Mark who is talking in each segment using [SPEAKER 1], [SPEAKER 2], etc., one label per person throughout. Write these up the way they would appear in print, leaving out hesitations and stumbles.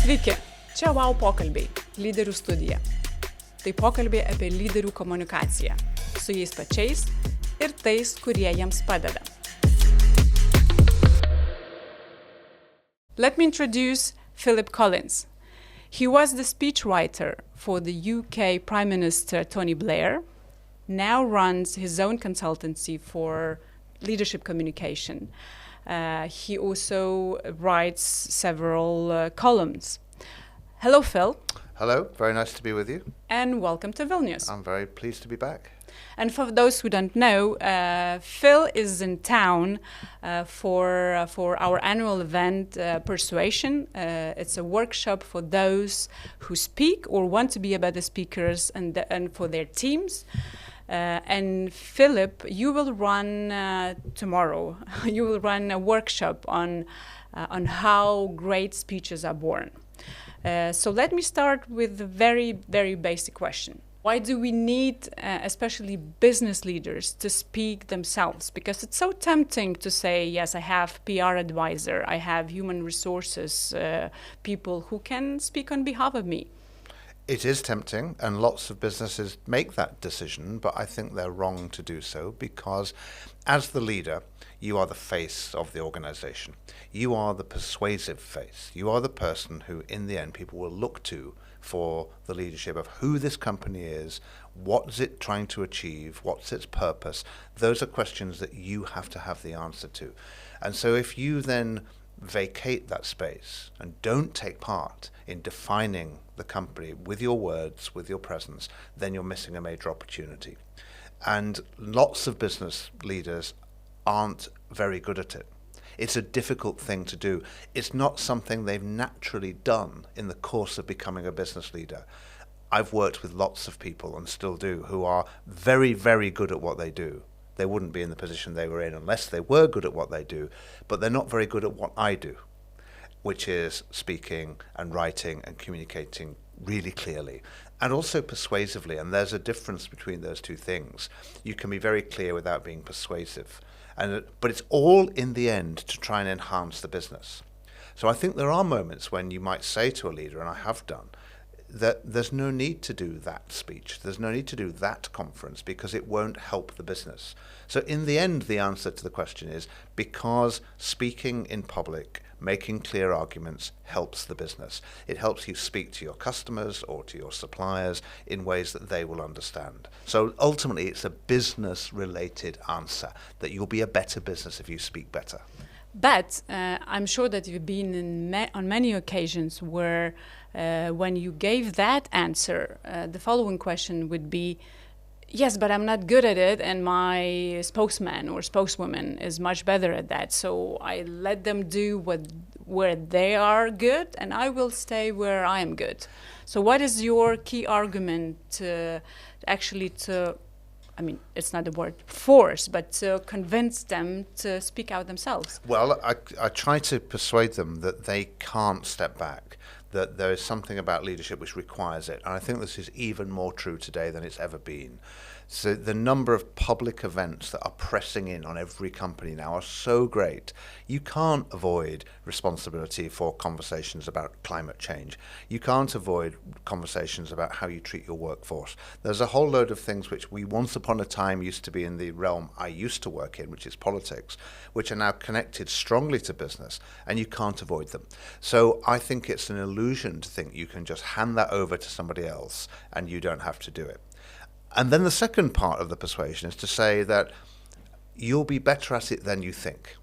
[SPEAKER 1] Sveiki, čia WoW pokalbiai, Lyderių studija. Tai pokalbiai apie lyderių komunikaciją, su jais pačiais ir tais, kurie jiems padeda. Let me introduce Philip Collins. He was the speechwriter for the UK Prime Minister Tony Blair, now runs his own consultancy for leadership communication. He also writes several columns. Hello, Phil.
[SPEAKER 2] Hello, very nice to be with you.
[SPEAKER 1] And welcome to Vilnius.
[SPEAKER 2] I'm very pleased to be back.
[SPEAKER 1] And for those who don't know, Phil is in town for our annual event, Persuasion. It's a workshop for those who speak or want to be better speakers and for their teams. And Philip, you will run tomorrow. You will run a workshop on how great speeches are born. So let me start with a very, very basic question. Why do we need, especially business leaders, to speak themselves? Because it's so tempting to say, yes, I have PR advisor, I have human resources people who can speak on behalf of me.
[SPEAKER 2] It is tempting, and lots of businesses make that decision, but I think they're wrong to do so because as the leader, you are the face of the organization. You are the persuasive face. You are the person who, in the end, people will look to for the leadership of who this company is, what is it trying to achieve, what's its purpose. Those are questions that you have to have the answer to. And so if you then vacate that space and don't take part in defining the company with your words, with your presence, then you're missing a major opportunity. And lots of business leaders aren't very good at it. It's a difficult thing to do. It's not something they've naturally done in the course of becoming a business leader. I've worked with lots of people, and still do, who are very, very good at what they do. They wouldn't be in the position they were in unless they were good at what they do, but they're not very good at what I do, which is speaking and writing and communicating really clearly and also persuasively. And there's a difference between those two things. You can be very clear without being persuasive, but it's all in the end to try and enhance the business. So I think there are moments when you might say to a leader, and I have done, that there's no need to do that speech. There's no need to do that conference because it won't help the business. So in the end, the answer to the question is because speaking in public, making clear arguments helps the business. It helps you speak to your customers or to your suppliers in ways that they will understand. So ultimately, it's a business-related answer, that you'll be a better business if you speak better.
[SPEAKER 1] But I'm sure that you've been on many occasions where when you gave that answer, the following question would be, yes, but I'm not good at it, and my spokesman or spokeswoman is much better at that. So I let them do where they are good, and I will stay where I am good. So what is your key argument to I mean, it's not the word force, but to convince them to speak out themselves?
[SPEAKER 2] Well, I try to persuade them that they can't step back, that there is something about leadership which requires it. And I think this is even more true today than it's ever been. So the number of public events that are pressing in on every company now are so great. You can't avoid responsibility for conversations about climate change. You can't avoid conversations about how you treat your workforce. There's a whole load of things which we once upon a time used to be in the realm I used to work in, which is politics, which are now connected strongly to business, and you can't avoid them. So I think it's an illusion to think you can just hand that over to somebody else and you don't have to do it. And then the second part of the persuasion is to say that you'll be better at it than you think.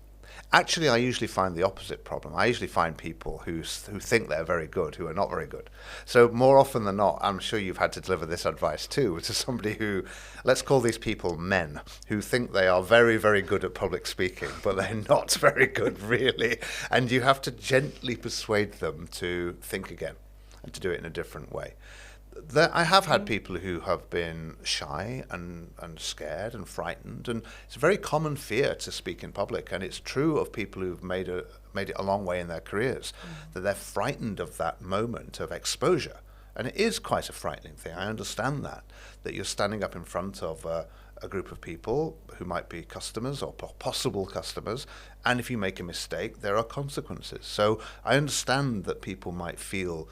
[SPEAKER 2] Actually, I usually find the opposite problem. I usually find people who think they're very good, who are not very good. So more often than not, I'm sure you've had to deliver this advice too, to somebody who, let's call these people men, who think they are very, very good at public speaking, but they're not very good really. And you have to gently persuade them to think again and to do it in a different way. I have had people who have been shy and scared and frightened, and it's a very common fear to speak in public, and it's true of people who've made it a long way in their careers, that they're frightened of that moment of exposure. And it is quite a frightening thing. I understand that you're standing up in front of a group of people who might be customers or possible customers, and if you make a mistake, there are consequences. So I understand that people might feel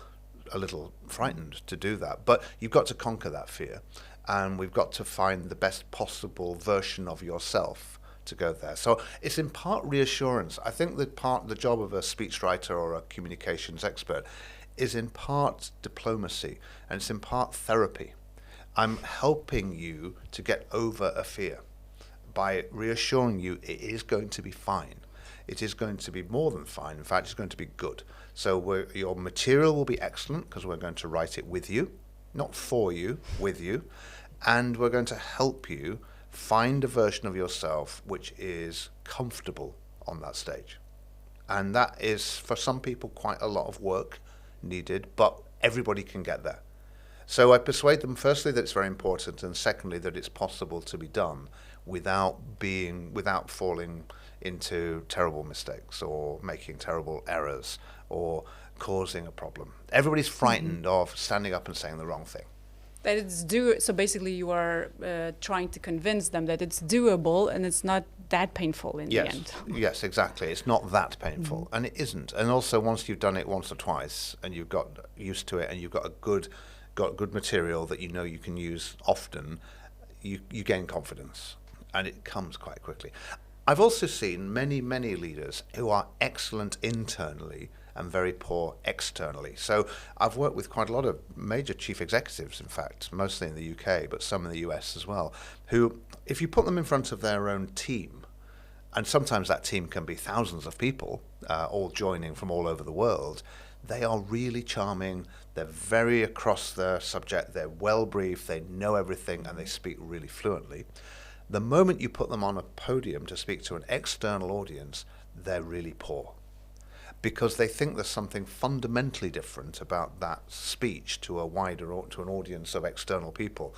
[SPEAKER 2] a little frightened to do that, but you've got to conquer that fear, and we've got to find the best possible version of yourself to go there. So it's in part reassurance. I think that the job of a speechwriter or a communications expert is in part diplomacy, and it's in part therapy. I'm helping you to get over a fear by reassuring you it is going to be fine. It is going to be more than fine. In fact, it's going to be good. So your material will be excellent because we're going to write it with you, not for you, with you. And we're going to help you find a version of yourself which is comfortable on that stage. And that is, for some people, quite a lot of work needed, but everybody can get there. So I persuade them, firstly, that it's very important, and secondly, that it's possible to be done without falling into terrible mistakes or making terrible errors or causing a problem. Everybody's frightened of standing up and saying the wrong thing.
[SPEAKER 1] That it's so basically you are trying to convince them that it's doable and it's not that painful in the end.
[SPEAKER 2] Yes, exactly. It's not that painful, and it isn't. And also, once you've done it once or twice and you've got used to it and you've got good material that you know you can use often, you gain confidence, and it comes quite quickly. I've also seen many leaders who are excellent internally and very poor externally. So I've worked with quite a lot of major chief executives, in fact, mostly in the UK, but some in the US as well, who, if you put them in front of their own team, and sometimes that team can be thousands of people, all joining from all over the world, they are really charming. They're very across their subject. They're well briefed. They know everything, and they speak really fluently. The moment you put them on a podium to speak to an external audience, they're really poor, because they think there's something fundamentally different about that speech to an audience of external people.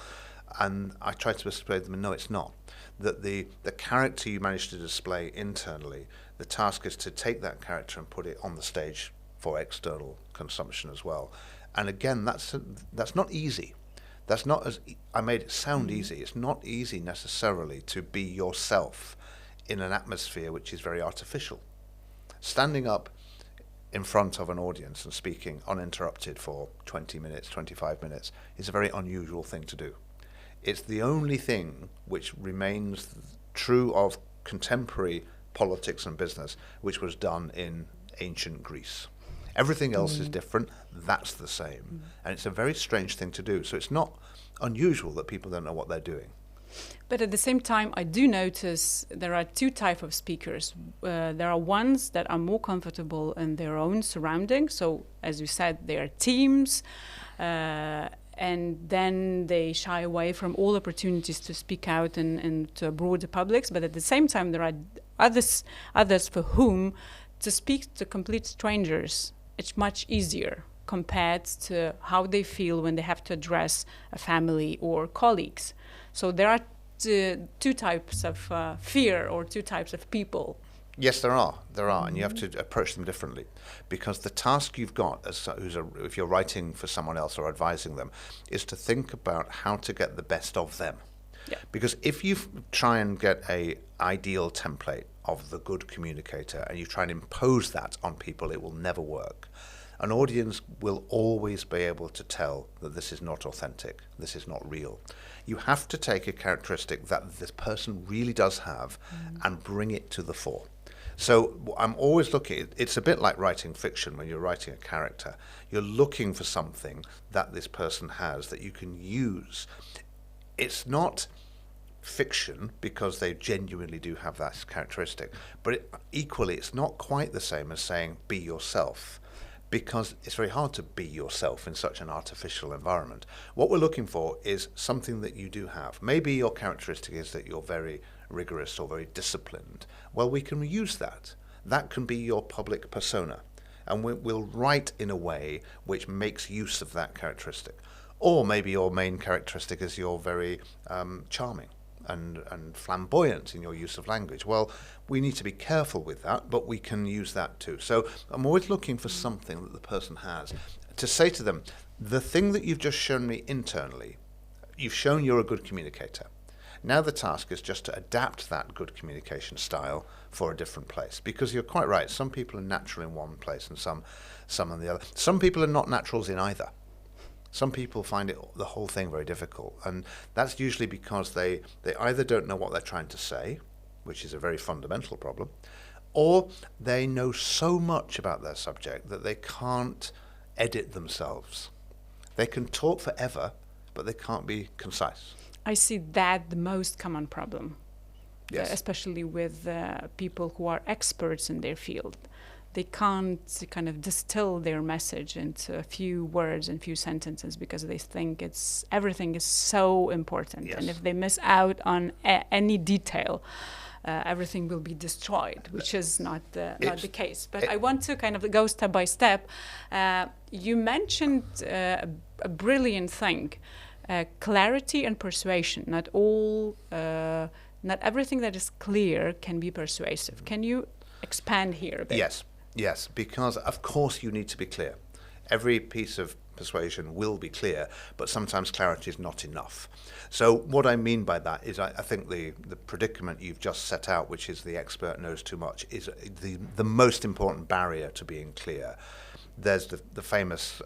[SPEAKER 2] And I try to persuade them, no, it's not. That the character you manage to display internally, the task is to take that character and put it on the stage for external consumption as well. And again, that's not easy. That's not I made it sound easy. It's not easy necessarily to be yourself in an atmosphere which is very artificial. Standing up in front of an audience and speaking uninterrupted for 20 minutes, 25 minutes is a very unusual thing to do. It's the only thing which remains true of contemporary politics and business, which was done in ancient Greece. Everything else is different. That's the same. And it's a very strange thing to do. So it's not unusual that people don't know what they're doing.
[SPEAKER 1] But at the same time, I do notice there are two types of speakers. There are ones that are more comfortable in their own surroundings. So, as you said, they are teams, and then they shy away from all opportunities to speak out and to broader publics. But at the same time, there are others for whom to speak to complete strangers, it's much easier compared to how they feel when they have to address a family or colleagues. So there are two types of fear, or two types of people.
[SPEAKER 2] Yes, there are, and you have to approach them differently, because the task you've got if you're writing for someone else or advising them is to think about how to get the best of them. Yeah. Because if you try and get an ideal template of the good communicator and you try and impose that on people, it will never work. An audience will always be able to tell that this is not authentic, this is not real. You have to take a characteristic that this person really does have and bring it to the fore. So I'm always looking, it's a bit like writing fiction when you're writing a character. You're looking for something that this person has that you can use. It's not fiction because they genuinely do have that characteristic, but equally it's not quite the same as saying be yourself, because it's very hard to be yourself in such an artificial environment. What we're looking for is something that you do have. Maybe your characteristic is that you're very rigorous or very disciplined. Well, we can use that. That can be your public persona, and we'll write in a way which makes use of that characteristic. Or maybe your main characteristic is you're very charming and flamboyant in your use of language. Well, we need to be careful with that, but we can use that too. So I'm always looking for something that the person has to say to them, the thing that you've just shown me internally, you've shown you're a good communicator. Now the task is just to adapt that good communication style for a different place. Because you're quite right, some people are natural in one place and some in the other. Some people are not naturals in either. Some people find the whole thing very difficult, and that's usually because they either don't know what they're trying to say, which is a very fundamental problem, or they know so much about their subject that they can't edit themselves. They can talk forever, but they can't be concise.
[SPEAKER 1] I see that the most common problem,
[SPEAKER 2] Yes.
[SPEAKER 1] especially with people who are experts in their field. They can't kind of distill their message into a few words and few sentences because they think everything is so important.
[SPEAKER 2] Yes.
[SPEAKER 1] And if they miss out on any detail, everything will be destroyed, which is not the case. But I want to kind of go step by step. You mentioned a brilliant thing, clarity and persuasion. Not everything that is clear can be persuasive. Can you expand here a bit?
[SPEAKER 2] Yes, because of course you need to be clear. Every piece of persuasion will be clear, but sometimes clarity is not enough. So what I mean by that is I think the predicament you've just set out, which is the expert knows too much, is the most important barrier to being clear. There's the famous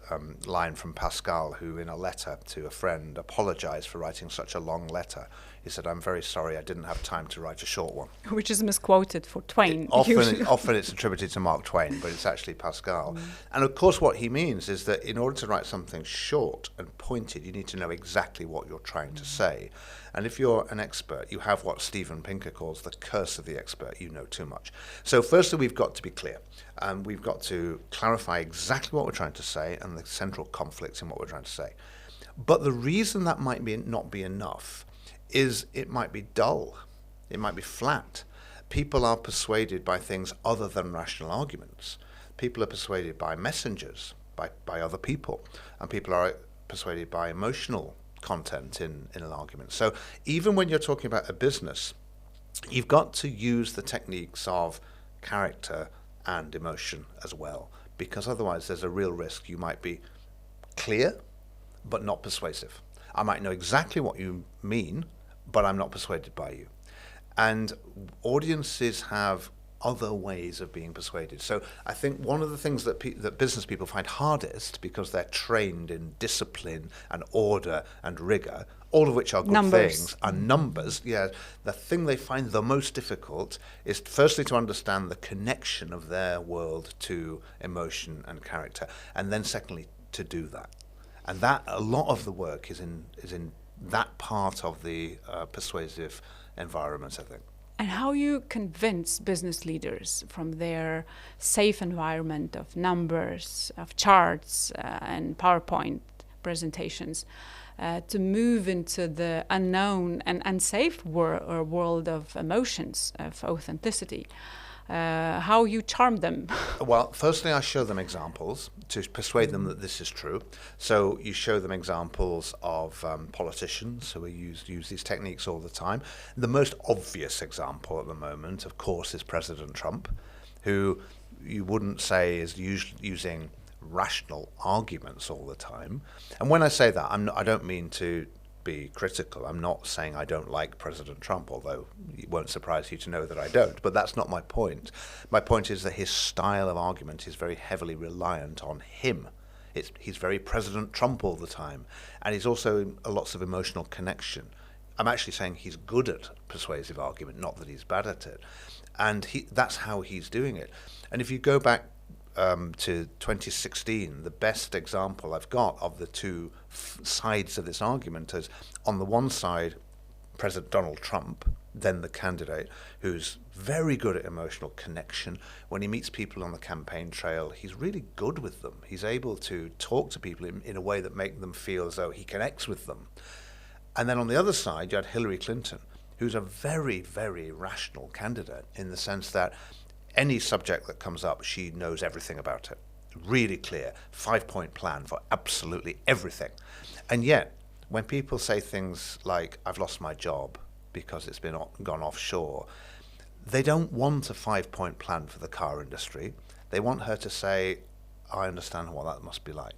[SPEAKER 2] line from Pascal, who in a letter to a friend apologized for writing such a long letter. He said, "I'm very sorry, I didn't have time to write a short one."
[SPEAKER 1] Which is misquoted for Twain.
[SPEAKER 2] Often it's attributed to Mark Twain, but it's actually Pascal. And of course what he means is that in order to write something short and pointed, you need to know exactly what you're trying to say. And if you're an expert, you have what Steven Pinker calls the curse of the expert. You know too much. So firstly, we've got to be clear. We've got to clarify exactly what we're trying to say and the central conflicts in what we're trying to say. But the reason that might not be enough is it might be dull. It might be flat. People are persuaded by things other than rational arguments. People are persuaded by messengers, by other people. And people are persuaded by emotional content in an argument. So even when you're talking about a business, you've got to use the techniques of character and emotion as well, because otherwise there's a real risk you might be clear but not persuasive. I might know exactly what you mean, but I'm not persuaded by you. And audiences have other ways of being persuaded. So I think one of the things that business people find hardest, because they're trained in discipline and order and rigor, all of which are good things, are numbers. Yeah, the thing they find the most difficult is firstly to understand the connection of their world to emotion and character, and then secondly to do that. And that a lot of the work is in that part of the persuasive environment, I think.
[SPEAKER 1] And how you convince business leaders from their safe environment of numbers, of charts, and PowerPoint presentations to move into the unknown and unsafe world of emotions, of authenticity. How you charm them?
[SPEAKER 2] Well, firstly, I show them examples to persuade them that this is true. So you show them examples of politicians who use these techniques all the time. The most obvious example at the moment, of course, is President Trump, who you wouldn't say is using rational arguments all the time. And when I say that, I don't mean to be critical. I'm not saying I don't like President Trump, although it won't surprise you to know that I don't, but that's not my point. My point is that his style of argument is very heavily reliant on him. He's very President Trump all the time, and he's also lots of emotional connection. I'm actually saying he's good at persuasive argument, not that he's bad at it. And that's how he's doing it. And if you go back to 2016, the best example I've got of the two sides of this argument is, on the one side, President Donald Trump, then the candidate, who's very good at emotional connection. When he meets people on the campaign trail, he's really good with them. He's able to talk to people in a way that makes them feel as though he connects with them. And then on the other side, you had Hillary Clinton, who's a very, very rational candidate in the sense that any subject that comes up, she knows everything about it. Really clear, 5-point plan for absolutely everything. And yet, when people say things like, "I've lost my job because it's been gone offshore," they don't want a 5-point plan for the car industry. They want her to say, "I understand what that must be like.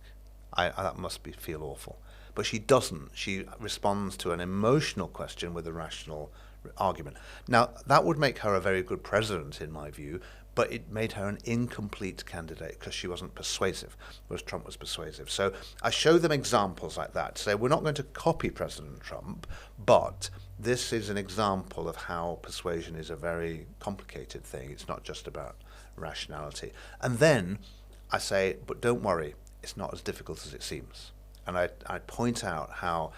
[SPEAKER 2] That must feel awful." but she doesn't. She responds to an emotional question with a rational argument. Now, that would make her a very good president, in my view, but it made her an incomplete candidate because she wasn't persuasive, whereas Trump was persuasive. So I show them examples like that. So we're not going to copy President Trump, but this is an example of how persuasion is a very complicated thing. It's not just about rationality. And then I say, but don't worry, it's not as difficult as it seems. And I point out how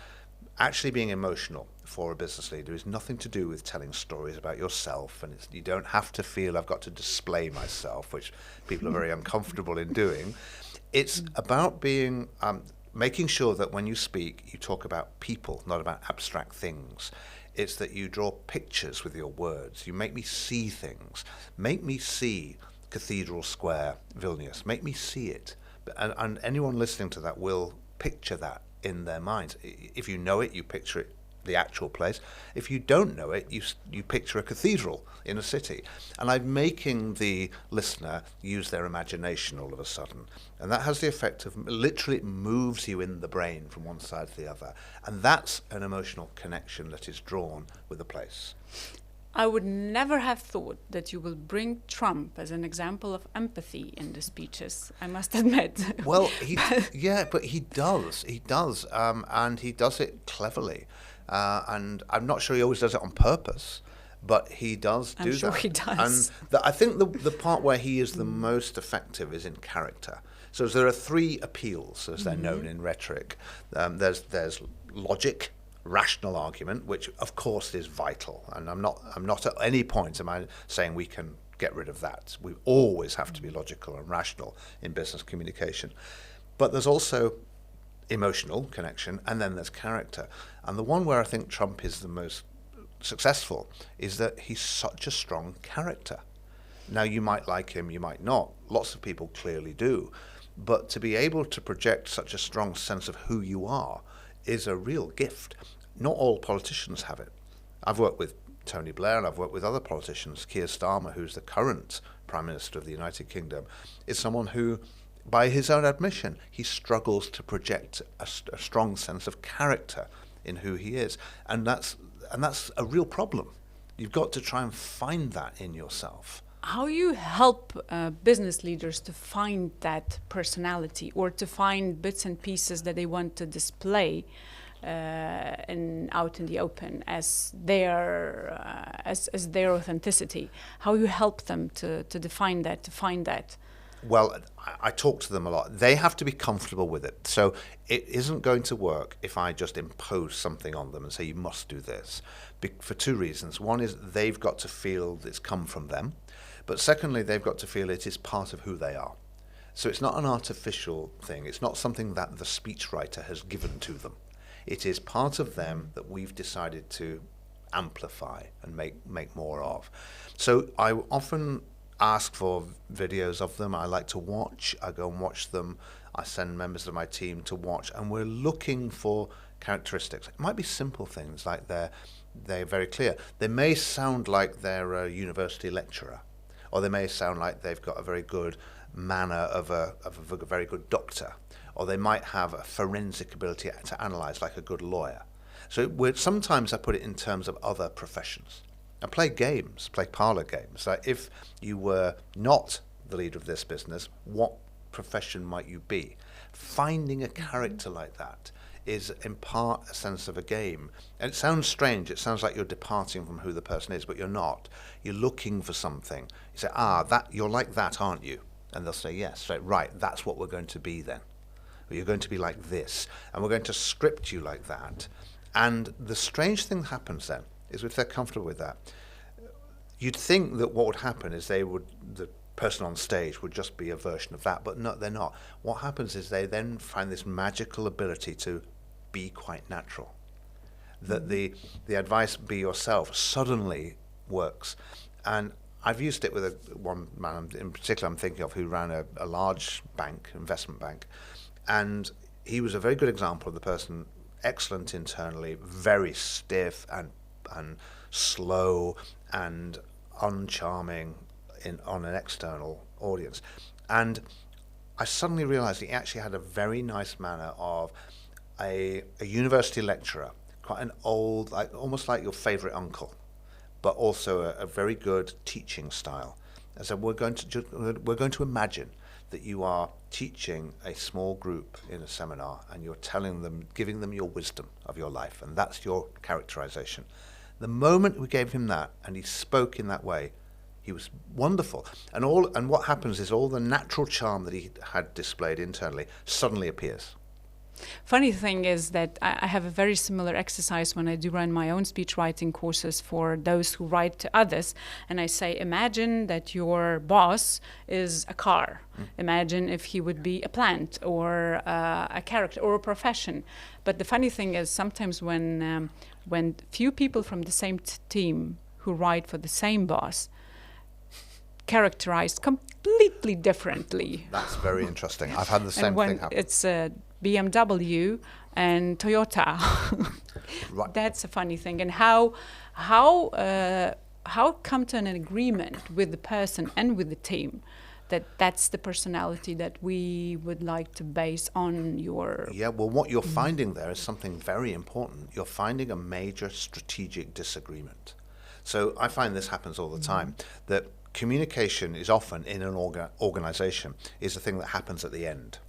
[SPEAKER 2] actually being emotional for a business leader is nothing to do with telling stories about yourself, and you don't have to feel I've got to display myself, which people are very uncomfortable in doing. It's about being making sure that when you speak, you talk about people, not about abstract things. It's that you draw pictures with your words. You make me see things. Make me see Cathedral Square, Vilnius. Make me see it. And anyone listening to that will picture that in their minds. If you know it, you picture it, the actual place. If you don't know it, you picture a cathedral in a city. And I'm making the listener use their imagination all of a sudden. And that has the effect of literally it moves you in the brain from one side to the other. And that's an emotional connection that is drawn with the place.
[SPEAKER 1] I would never have thought that you will bring Trump as an example of empathy in the speeches, I must admit.
[SPEAKER 2] Well, but he does. And he does it cleverly. And I'm not sure he always does it on purpose, but he does do that.
[SPEAKER 1] I'm sure he does.
[SPEAKER 2] And I think the part where he is the most effective is in character. So there are three appeals, as they're known in rhetoric. There's logic, rational argument, which of course is vital. And I'm not at any point am I saying we can get rid of that. We always have to be logical and rational in business communication. But there's also emotional connection, and then there's character. And the one where I think Trump is the most successful is that he's such a strong character. Now, you might like him, you might not. Lots of people clearly do. But to be able to project such a strong sense of who you are is a real gift. Not all politicians have it. I've worked with Tony Blair, and I've worked with other politicians. Keir Starmer, who's the current Prime Minister of the United Kingdom, is someone who, by his own admission, he struggles to project a strong sense of character in who he is. And that's a real problem. You've got to try and find that in yourself.
[SPEAKER 1] How you help business leaders to find that personality, or to find bits and pieces that they want to display out in the open as their authenticity? How you help them to define that, to find that?
[SPEAKER 2] Well, I talk to them a lot. They have to be comfortable with it. So it isn't going to work if I just impose something on them and say, you must do this, for two reasons. One is they've got to feel it's come from them. But secondly, they've got to feel it is part of who they are. So it's not an artificial thing. It's not something that the speechwriter has given to them. It is part of them that we've decided to amplify and make more of. So I often ask for videos of them. I like to watch. I go and watch them. I send members of my team to watch, and we're looking for characteristics. It might be simple things like they're very clear. They may sound like they're a university lecturer, or they may sound like they've got a very good manner of a very good doctor, or they might have a forensic ability to analyze like a good lawyer. So sometimes I put it in terms of other professions. I play games, play parlor games. Like if you were not the leader of this business, what profession might you be? Finding a character like that is in part a sense of a game. And it sounds strange. It sounds like you're departing from who the person is, but you're not. You're looking for something. You say, you're like that, aren't you? And they'll say, yes. So, right, that's what we're going to be then. Or you're going to be like this. And we're going to script you like that. And the strange thing happens then is if they're comfortable with that, you'd think that what would happen is the person on stage would just be a version of that, but no, they're not. What happens is they then find this magical ability to be quite natural. That the advice, be yourself, suddenly works. And I've used it with one man in particular I'm thinking of who ran a large bank, investment bank, and he was a very good example of the person, excellent internally, very stiff and slow and uncharming on an external audience. And I suddenly realized he actually had a very nice manner of a university lecturer, quite an old, like almost like your favorite uncle, but also a very good teaching style. And so we're going to imagine that you are teaching a small group in a seminar and you're telling them, giving them your wisdom of your life, and that's your characterization. The moment we gave him that and he spoke in that way, he was wonderful. And what happens is all the natural charm that he had displayed internally suddenly appears.
[SPEAKER 1] Funny thing is that I have a very similar exercise when I do run my own speech writing courses for those who write to others. And I say, imagine that your boss is a car. Imagine if he would be a plant or a character or a profession. But the funny thing is sometimes when few people from the same team who write for the same boss characterized completely differently.
[SPEAKER 2] That's very interesting. I've had the same thing happen.
[SPEAKER 1] It's BMW and Toyota.
[SPEAKER 2] Right.
[SPEAKER 1] That's a funny thing. And how come to an agreement with the person and with the team that that's the personality that we would like to base on your...
[SPEAKER 2] Yeah, well, what you're finding there is something very important. You're finding a major strategic disagreement. So I find this happens all the time, that communication is often in an organization is a thing that happens at the end,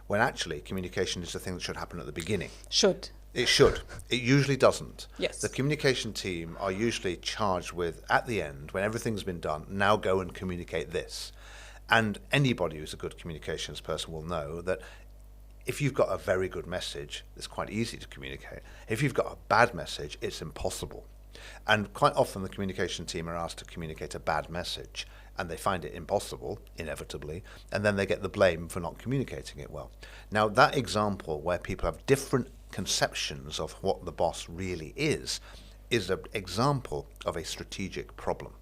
[SPEAKER 2] when actually communication is the thing that should happen at the beginning.
[SPEAKER 1] Should.
[SPEAKER 2] It should. It usually doesn't.
[SPEAKER 1] Yes.
[SPEAKER 2] The communication team are usually charged with, at the end, when everything's been done, now go and communicate this. And anybody who's a good communications person will know that if you've got a very good message, it's quite easy to communicate. If you've got a bad message, it's impossible. And quite often the communication team are asked to communicate a bad message, and they find it impossible, inevitably, and then they get the blame for not communicating it well. Now, that example where people have different conceptions of what the boss really is an example of a strategic problem.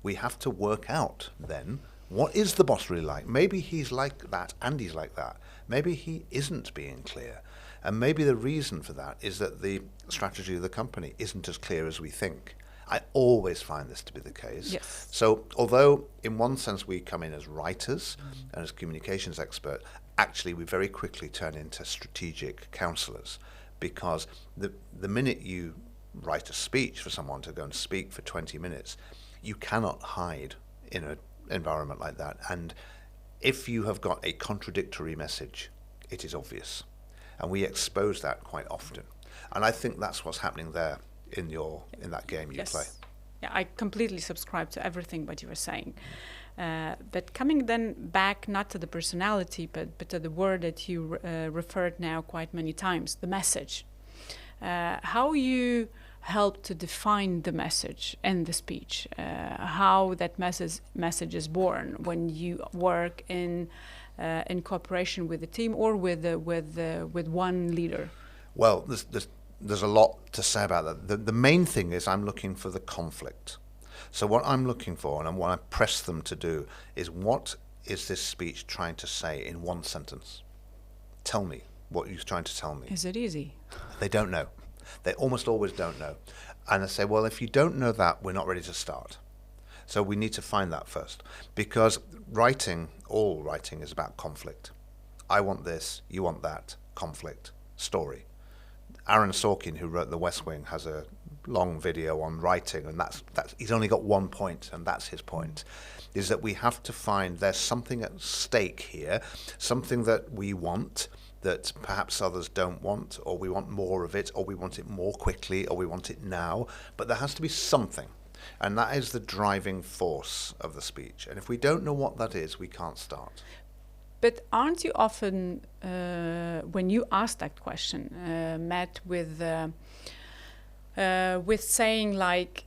[SPEAKER 2] We have to work out, then, what is the boss really like? Maybe he's like that and he's like that. Maybe he isn't being clear. And maybe the reason for that is that the strategy of the company isn't as clear as we think. I always find this to be the case.
[SPEAKER 1] Yes.
[SPEAKER 2] So although in one sense we come in as writers and as communications experts, actually we very quickly turn into strategic counselors, because the minute you write a speech for someone to go and speak for 20 minutes, you cannot hide in an environment like that. And if you have got a contradictory message, it is obvious. And we expose that quite often. And I think that's what's happening there in that game you play.
[SPEAKER 1] Yeah, I completely subscribe to everything what you were saying. But coming then back, not to the personality, but to the word that you referred now quite many times, the message. How you help to define the message in the speech, how that message is born when you work in cooperation with the team or with one leader? Well,
[SPEAKER 2] there's a lot to say about that. The main thing is I'm looking for the conflict. So what I'm looking for and what I press them to do is, what is this speech trying to say in one sentence? Tell me what you're trying to tell me.
[SPEAKER 1] Is it easy? They
[SPEAKER 2] don't know. They almost always don't know. And I say, well, if you don't know that, we're not ready to start. So we need to find that first, because all writing is about conflict. I want this, you want that, conflict, story. Aaron Sorkin, who wrote The West Wing, has a long video on writing, and that's he's only got one point, and that's his point, is that we have to find there's something at stake here, something that we want that perhaps others don't want, or we want more of it, or we want it more quickly, or we want it now, but there has to be something. And that is the driving force of the speech. And if we don't know what that is, we can't start.
[SPEAKER 1] But aren't you often, when you ask that question, met with saying like,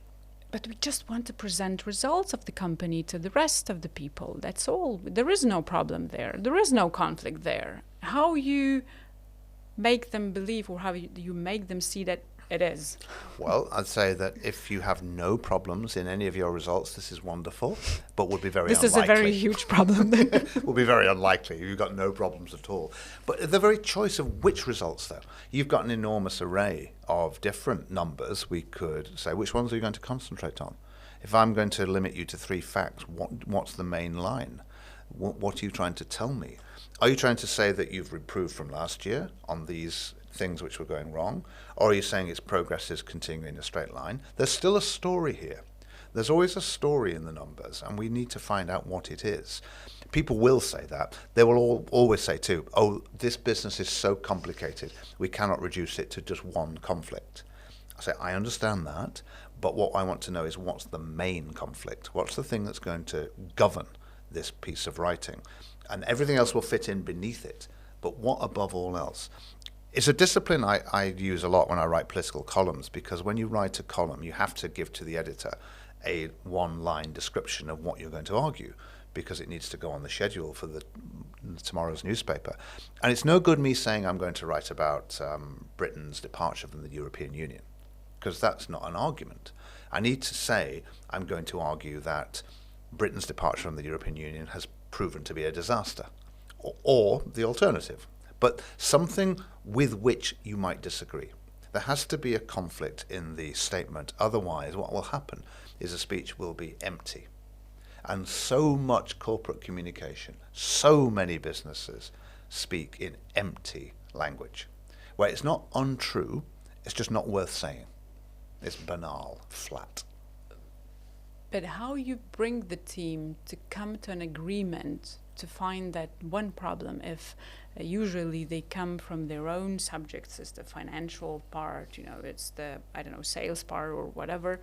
[SPEAKER 1] but we just want to present results of the company to the rest of the people. That's all. There is no problem there. There is no conflict there. How you make them believe, or how you make them see that it is?
[SPEAKER 2] Well, I'd say that if you have no problems in any of your results, this is wonderful, but would be very unlikely.
[SPEAKER 1] This is a very huge problem.
[SPEAKER 2] Would be very unlikely if you've got no problems at all. But the very choice of which results, though, you've got an enormous array of different numbers. We could say, which ones are you going to concentrate on? If I'm going to limit you to 3 facts, what's the main line? What are you trying to tell me? Are you trying to say that you've improved from last year on these things which were going wrong, or are you saying its progress is continuing in a straight line? There's still a story here. There's always a story in the numbers, and we need to find out what it is. People will say that. They will always say too, oh, this business is so complicated, we cannot reduce it to just one conflict. I say, I understand that, but what I want to know is what's the main conflict? What's the thing that's going to govern this piece of writing? And everything else will fit in beneath it. But what above all else? It's a discipline I use a lot when I write political columns, because when you write a column, you have to give to the editor a one-line description of what you're going to argue, because it needs to go on the schedule for tomorrow's newspaper. And it's no good me saying I'm going to write about Britain's departure from the European Union, because that's not an argument. I need to say I'm going to argue that Britain's departure from the European Union has proven to be a disaster, or the alternative, but something with which you might disagree. There has to be a conflict in the statement, otherwise what will happen is a speech will be empty. And so much corporate communication, so many businesses speak in empty language, where it's not untrue, it's just not worth saying. It's banal, flat.
[SPEAKER 1] But how you bring the team to come to an agreement to find that one problem, if usually they come from their own subjects, is the financial part, it's the, sales part or whatever,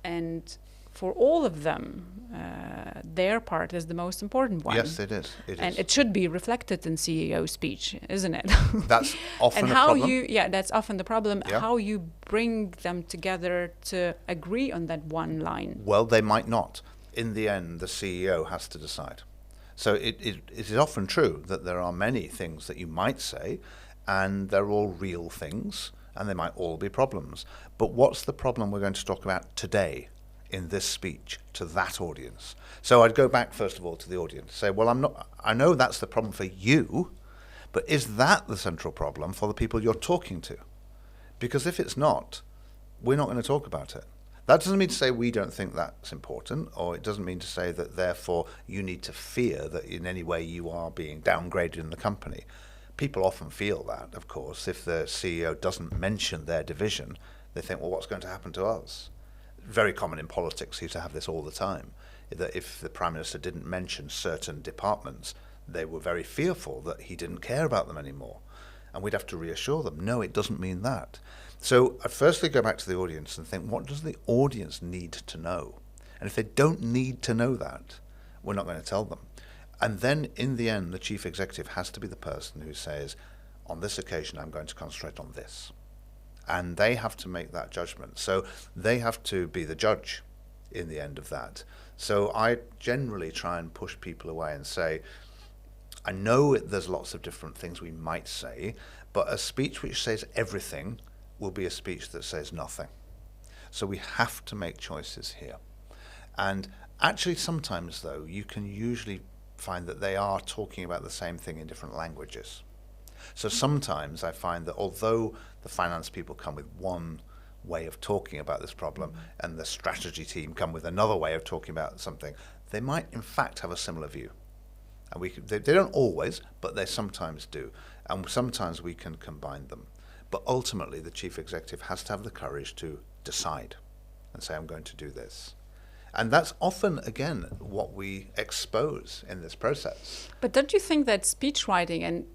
[SPEAKER 1] and for all of them, their part is the most important one.
[SPEAKER 2] Yes, it is.
[SPEAKER 1] And it should be reflected in CEO speech, isn't it?
[SPEAKER 2] That's often
[SPEAKER 1] and
[SPEAKER 2] a
[SPEAKER 1] how
[SPEAKER 2] problem.
[SPEAKER 1] that's often the problem.
[SPEAKER 2] Yeah.
[SPEAKER 1] How you bring them together to agree on that one line.
[SPEAKER 2] Well, they might not. In the end, the CEO has to decide. So it is often true that there are many things that you might say, and they're all real things, and they might all be problems. But what's the problem we're going to talk about today in this speech to that audience? So I'd go back first of all to the audience, say, well, I know that's the problem for you, but is that the central problem for the people you're talking to? Because if it's not, we're not going to talk about it. That doesn't mean to say we don't think that's important, or it doesn't mean to say that therefore you need to fear that in any way you are being downgraded in the company. People often feel that, of course. If the CEO doesn't mention their division, they think, well, what's going to happen to us? Very common in politics, used to have this all the time, that if the Prime Minister didn't mention certain departments, they were very fearful that he didn't care about them anymore. And we'd have to reassure them, no, it doesn't mean that. So I firstly go back to the audience and think, what does the audience need to know? And if they don't need to know that, we're not going to tell them. And then in the end, the chief executive has to be the person who says, on this occasion, I'm going to concentrate on this. And they have to make that judgment. So they have to be the judge in the end of that. So I generally try and push people away and say, I know there's lots of different things we might say, but a speech which says everything will be a speech that says nothing. So we have to make choices here. And actually sometimes, though, you can usually find that they are talking about the same thing in different languages. So sometimes I find that although the finance people come with one way of talking about this problem and the strategy team come with another way of talking about something, they might in fact have a similar view. And they don't always, but they sometimes do. And sometimes we can combine them. But ultimately, the chief executive has to have the courage to decide and say, I'm going to do this. And that's often, again, what we expose in this process.
[SPEAKER 1] But don't you think that speech writing and,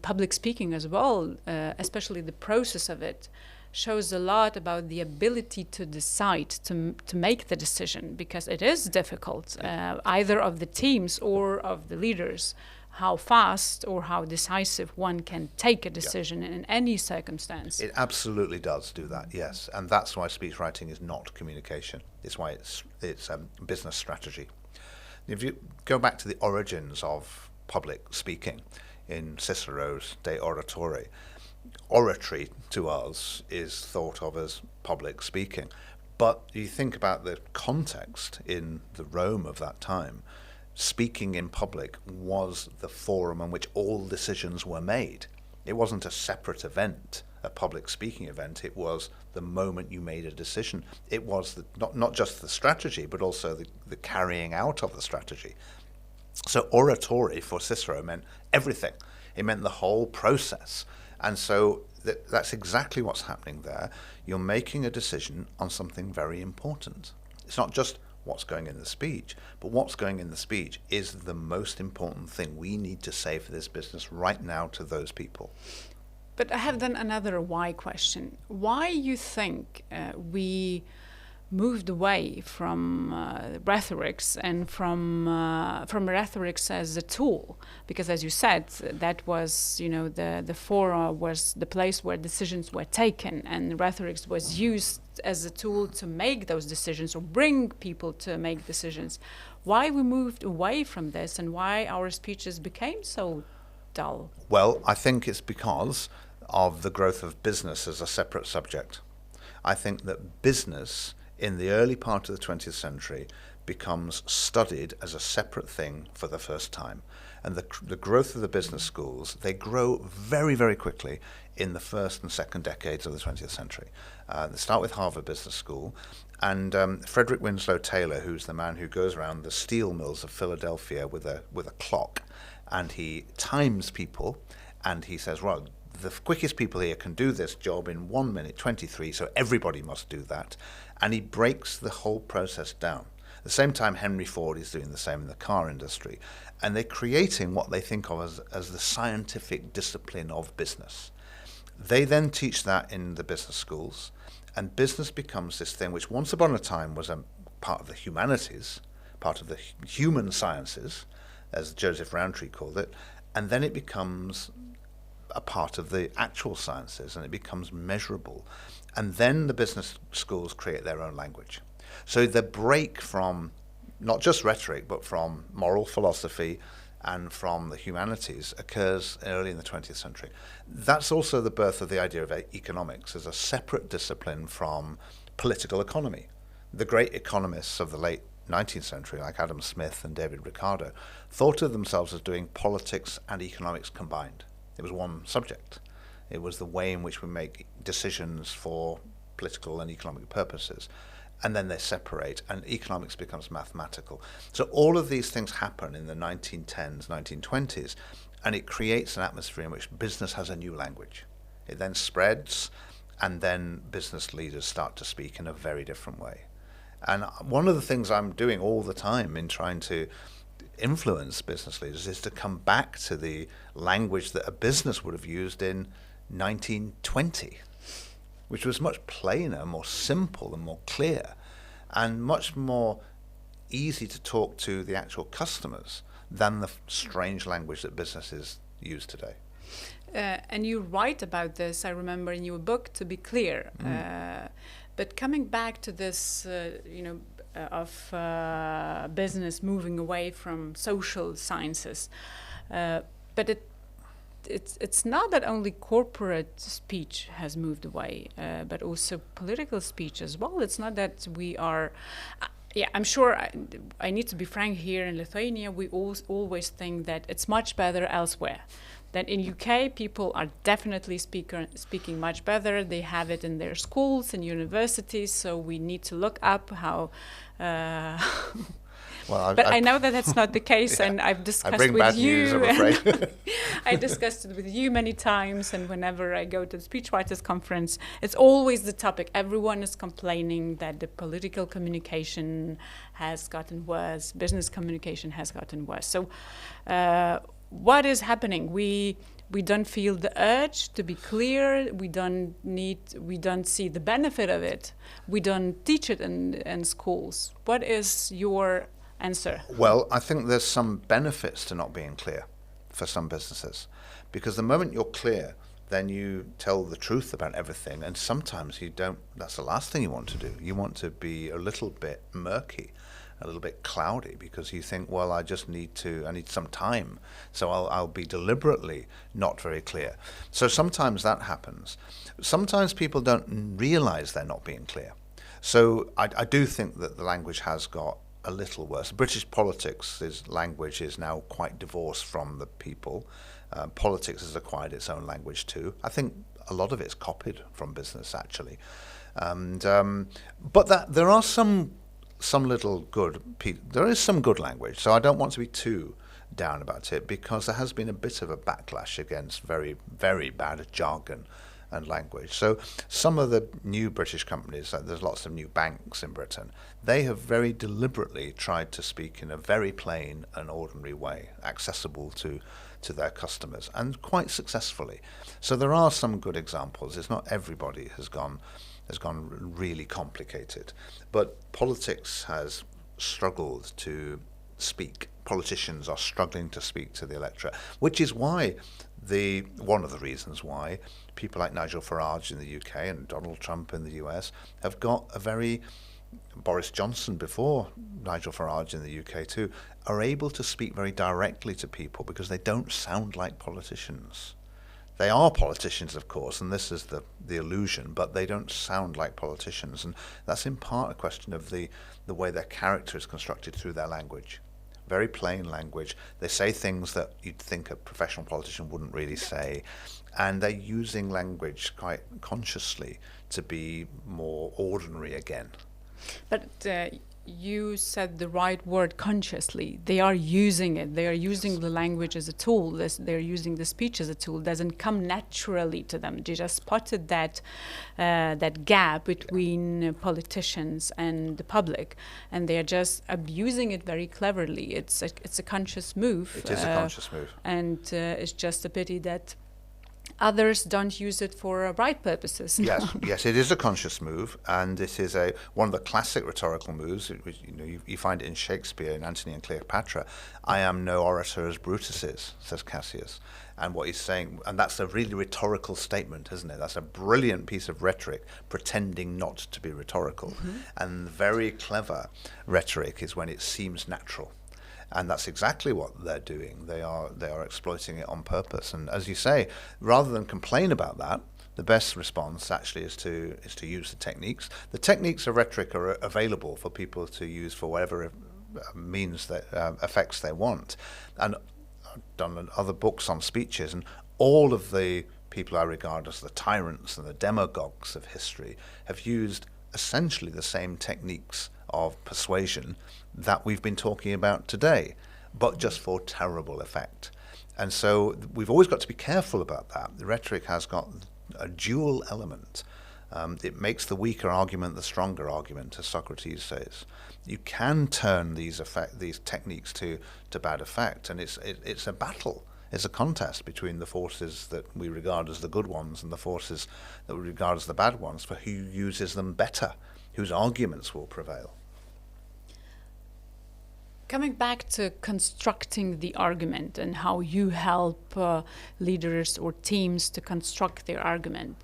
[SPEAKER 1] public speaking as well, especially the process of it, shows a lot about the ability to decide, to make the decision, because it is difficult, either of the teams or of the leaders, how fast or how decisive one can take a decision in any circumstance.
[SPEAKER 2] It absolutely does do that, yes. And that's why speech writing is not communication. It's why it's business strategy. If you go back to the origins of public speaking in Cicero's De Oratore, oratory to us is thought of as public speaking. But you think about the context in the Rome of that time, speaking in public was the forum on which all decisions were made. It wasn't a separate event, a public speaking event. It was the moment you made a decision. It was not just the strategy, but also the carrying out of the strategy. So oratory for Cicero meant everything. It meant the whole process. And so that's exactly what's happening there. You're making a decision on something very important. It's not just what's going in the speech, but what's going in the speech is the most important thing we need to say for this business right now to those people.
[SPEAKER 1] But I have then another why question. Why you think we moved away from rhetorics and from rhetorics as a tool? Because as you said, that was, the forum was the place where decisions were taken, and rhetorics was used as a tool to make those decisions or bring people to make decisions. Why we moved away from this, and why our speeches became so dull?
[SPEAKER 2] Well, I think it's because of the growth of business as a separate subject. I think that business in the early part of the 20th century becomes studied as a separate thing for the first time. And the growth of the business schools, they grow very, very quickly in the first and second decades of the 20th century. They start with Harvard Business School, and Frederick Winslow Taylor, who's the man who goes around the steel mills of Philadelphia with a clock, and he times people, and he says, well, the quickest people here can do this job in 1 minute 23, so everybody must do that. And he breaks the whole process down. At the same time, Henry Ford is doing the same in the car industry. And they're creating what they think of as the scientific discipline of business. They then teach that in the business schools, and business becomes this thing which once upon a time was a part of the humanities, part of the human sciences, as Joseph Rowntree called it, and then it becomes a part of the actual sciences, and it becomes measurable. And then the business schools create their own language. So the break from not just rhetoric, but from moral philosophy and from the humanities occurs early in the 20th century. That's also the birth of the idea of economics as a separate discipline from political economy. The great economists of the late 19th century, like Adam Smith and David Ricardo, thought of themselves as doing politics and economics combined. It was one subject. It was the way in which we make decisions for political and economic purposes. And then they separate, and economics becomes mathematical. So all of these things happen in the 1910s, 1920s, and it creates an atmosphere in which business has a new language. It then spreads, and then business leaders start to speak in a very different way. And one of the things I'm doing all the time in trying to influence business leaders is to come back to the language that a business would have used in 1920, which was much plainer, more simple and more clear, and much more easy to talk to the actual customers than the strange language that businesses use today.
[SPEAKER 1] And you write about this, I remember in your book, To Be Clear. But coming back to this, of business moving away from social sciences, but it's not that only corporate speech has moved away, but also political speech as well. It's not that we are. I'm sure I need to be frank here. In Lithuania, we always think that it's much better elsewhere. That in UK, people are definitely speaking much better. They have it in their schools and universities, so we need to look up how... But I know that that's not the case, yeah. And I've discussed with you. I bring bad news, I'm afraid. I discussed it with you many times, and whenever I go to the speechwriters conference, it's always the topic. Everyone is complaining that the political communication has gotten worse, business communication has gotten worse. So what is happening? We don't feel the urge to be clear. We don't see the benefit of it. We don't teach it in schools. What is your answer?
[SPEAKER 2] Well, I think there's some benefits to not being clear for some businesses, because the moment you're clear, then you tell the truth about everything, and sometimes you don't. That's the last thing you want to do. You want to be a little bit murky, a little bit cloudy, because you think, well, I need some time, so I'll be deliberately not very clear. So sometimes that happens. Sometimes people don't realize they're not being clear. So I do think that the language has got a little worse. British politics' language is now quite divorced from the people. Politics has acquired its own language too. I think a lot of it's copied from business, actually. But there are some little good. There is some good language, so I don't want to be too down about it, because there has been a bit of a backlash against very, very bad jargon and language. So some of the new British companies, like there's lots of new banks in Britain, they have very deliberately tried to speak in a very plain and ordinary way, accessible to their customers, and quite successfully. So there are some good examples. It's not everybody has gone really complicated, but politics has struggled to speak. Politicians are struggling to speak to the electorate, which is why one of the reasons why people like Nigel Farage in the UK and Donald Trump in the US have got a very, Boris Johnson before Nigel Farage in the UK too, are able to speak very directly to people because they don't sound like politicians. They are politicians, of course, and this is the illusion, but they don't sound like politicians, and that's in part a question of the way their character is constructed through their language. Very plain language. They say things that you'd think a professional politician wouldn't really say, and they're using language quite consciously to be more ordinary again.
[SPEAKER 1] But you said the right word, consciously. They are using it. They are using the language as a tool. They're using the speech as a tool. It doesn't come naturally to them. They just spotted that gap between politicians and the public, and they are just abusing it very cleverly. It's a conscious move.
[SPEAKER 2] It is a conscious move.
[SPEAKER 1] And it's just a pity that others don't use it for right purposes.
[SPEAKER 2] Yes, it is a conscious move, and it is one of the classic rhetorical moves. Which, you find it in Shakespeare, in Antony and Cleopatra. I am no orator as Brutus is, says Cassius. And what he's saying, and that's a really rhetorical statement, isn't it? That's a brilliant piece of rhetoric, pretending not to be rhetorical. Mm-hmm. And very clever rhetoric is when it seems natural. And that's exactly what they're doing. They are exploiting it on purpose. And as you say, rather than complain about that, the best response actually is to use the techniques. The techniques of rhetoric are available for people to use for whatever means that effects they want. And I've done other books on speeches, and all of the people I regard as the tyrants and the demagogues of history have used essentially the same techniques of persuasion that we've been talking about today, but just for terrible effect. And so we've always got to be careful about that. The rhetoric has got a dual element. It makes the weaker argument the stronger argument, as Socrates says. You can turn these techniques to bad effect, and it's a battle. It's a contest between the forces that we regard as the good ones and the forces that we regard as the bad ones, for who uses them better, whose arguments will prevail.
[SPEAKER 1] Coming back to constructing the argument and how you help leaders or teams to construct their argument.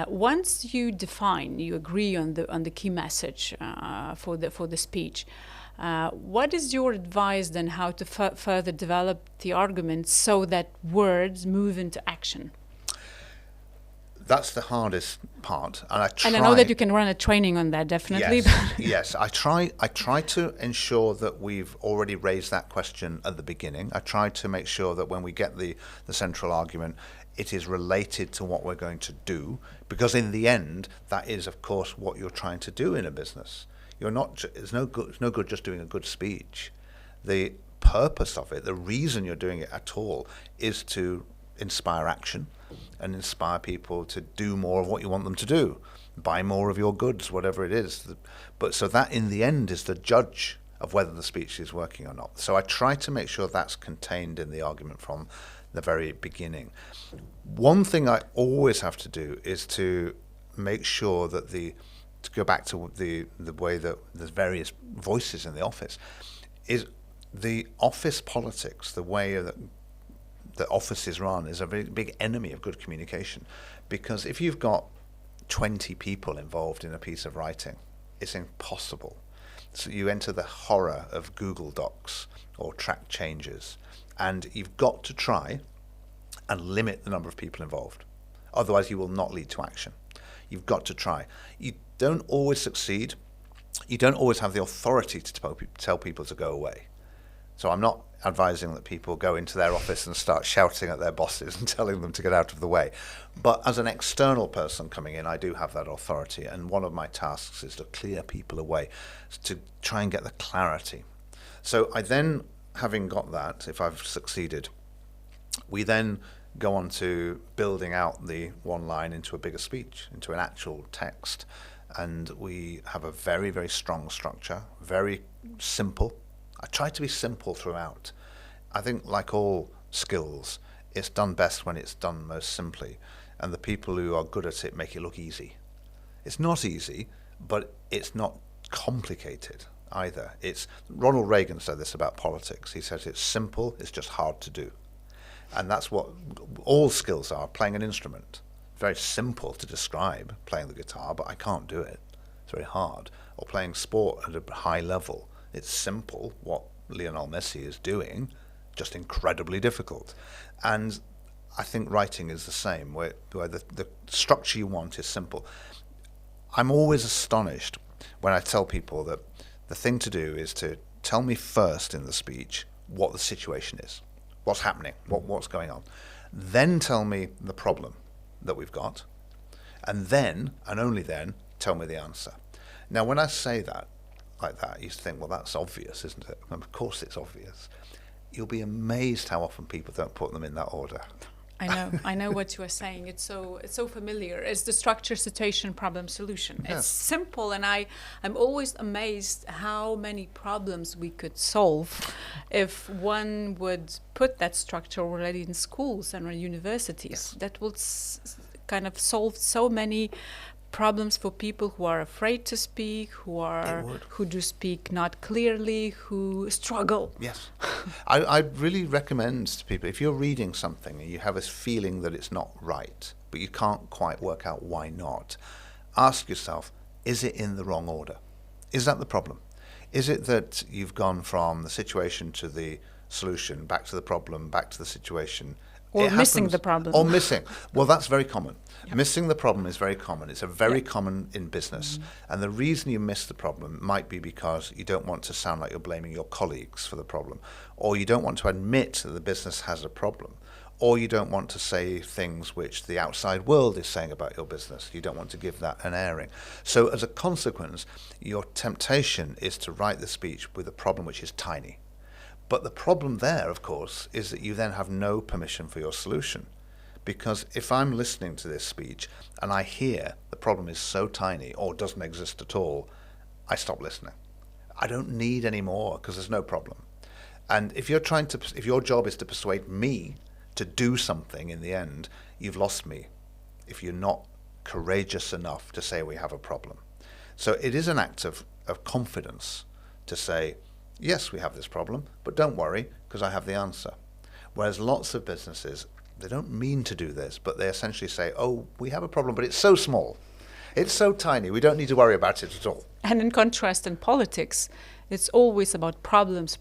[SPEAKER 1] Once you agree on the key message for the speech, what is your advice then how to further develop the argument so that words move into action?
[SPEAKER 2] That's the hardest part, and I
[SPEAKER 1] know that you can run a training on that, definitely.
[SPEAKER 2] Yes. I try to ensure that we've already raised that question at the beginning. I try to make sure that when we get the central argument, it is related to what we're going to do, because in the end, that is, of course, what you're trying to do in a business. It's no good just doing a good speech. The purpose of it, the reason you're doing it at all, is to inspire action and inspire people to do more of what you want them to do, buy more of your goods, whatever it is. But so that in the end is the judge of whether the speech is working or not. So I try to make sure that's contained in the argument from the very beginning. One thing I always have to do is to make sure that to go back to the way that there's various voices in the office, is the office politics, the way that the office is run, is a very big enemy of good communication. Because if you've got 20 people involved in a piece of writing, it's impossible. So you enter the horror of Google Docs or track changes, and you've got to try and limit the number of people involved. Otherwise you will not lead to action. You've got to try. You don't always succeed. You don't always have the authority to tell people to go away. So I'm not advising that people go into their office and start shouting at their bosses and telling them to get out of the way. But as an external person coming in, I do have that authority. And one of my tasks is to clear people away, to try and get the clarity. So I then having got that, if I've succeeded, we then go on to building out the one line into a bigger speech, into an actual text. And we have a very, very strong structure, very simple. I try to be simple throughout. I think, like all skills, it's done best when it's done most simply. And the people who are good at it make it look easy. It's not easy, but it's not complicated either. Ronald Reagan said this about politics. He says it's simple, it's just hard to do. And that's what all skills are, playing an instrument. Very simple to describe, playing the guitar, but I can't do it. It's very hard. Or playing sport at a high level. It's simple, what Lionel Messi is doing, just incredibly difficult. And I think writing is the same, where the structure you want is simple. I'm always astonished when I tell people that the thing to do is to tell me first in the speech what the situation is, what's happening, what's going on. Then tell me the problem that we've got, and then, and only then, tell me the answer. Now, when I say that, like that, you think, well, that's obvious, isn't it? And of course it's obvious. You'll be amazed how often people don't put them in that order.
[SPEAKER 1] I know what you are saying. It's so familiar. It's the structure, situation, problem, solution.
[SPEAKER 2] Yes.
[SPEAKER 1] It's simple, and I'm always amazed how many problems we could solve if one would put that structure already in schools and in universities.
[SPEAKER 2] Yes.
[SPEAKER 1] That would kind of solve so many problems for people who are afraid to speak, who do speak not clearly, who struggle.
[SPEAKER 2] Yes. I really recommend to people, if you're reading something and you have this feeling that it's not right, but you can't quite work out why not, ask yourself, is it in the wrong order? Is that the problem? Is it that you've gone from the situation to the solution, back to the problem, back to the situation?
[SPEAKER 1] Or missing the problem.
[SPEAKER 2] Or missing. Well, that's very common.
[SPEAKER 1] Yep.
[SPEAKER 2] Missing the problem is very common. It's a very common in business. And the reason you miss the problem might be because you don't want to sound like you're blaming your colleagues for the problem, or you don't want to admit that the business has a problem, or you don't want to say things which the outside world is saying about your business. You don't want to give that an airing. So as a consequence, your temptation is to write the speech with a problem which is tiny. But the problem there, of course, is that you then have no permission for your solution. Because if I'm listening to this speech and I hear the problem is so tiny or doesn't exist at all, I stop listening. I don't need any more because there's no problem. And if your job is to persuade me to do something in the end, you've lost me if you're not courageous enough to say we have a problem. So it is an act of confidence to say, yes, we have this problem, but don't worry, because I have the answer. Whereas lots of businesses, they don't mean to do this, but they essentially say, oh, we have a problem, but it's so small. It's so tiny, we don't need to worry about it at all.
[SPEAKER 1] And in contrast, in politics, it's always about problems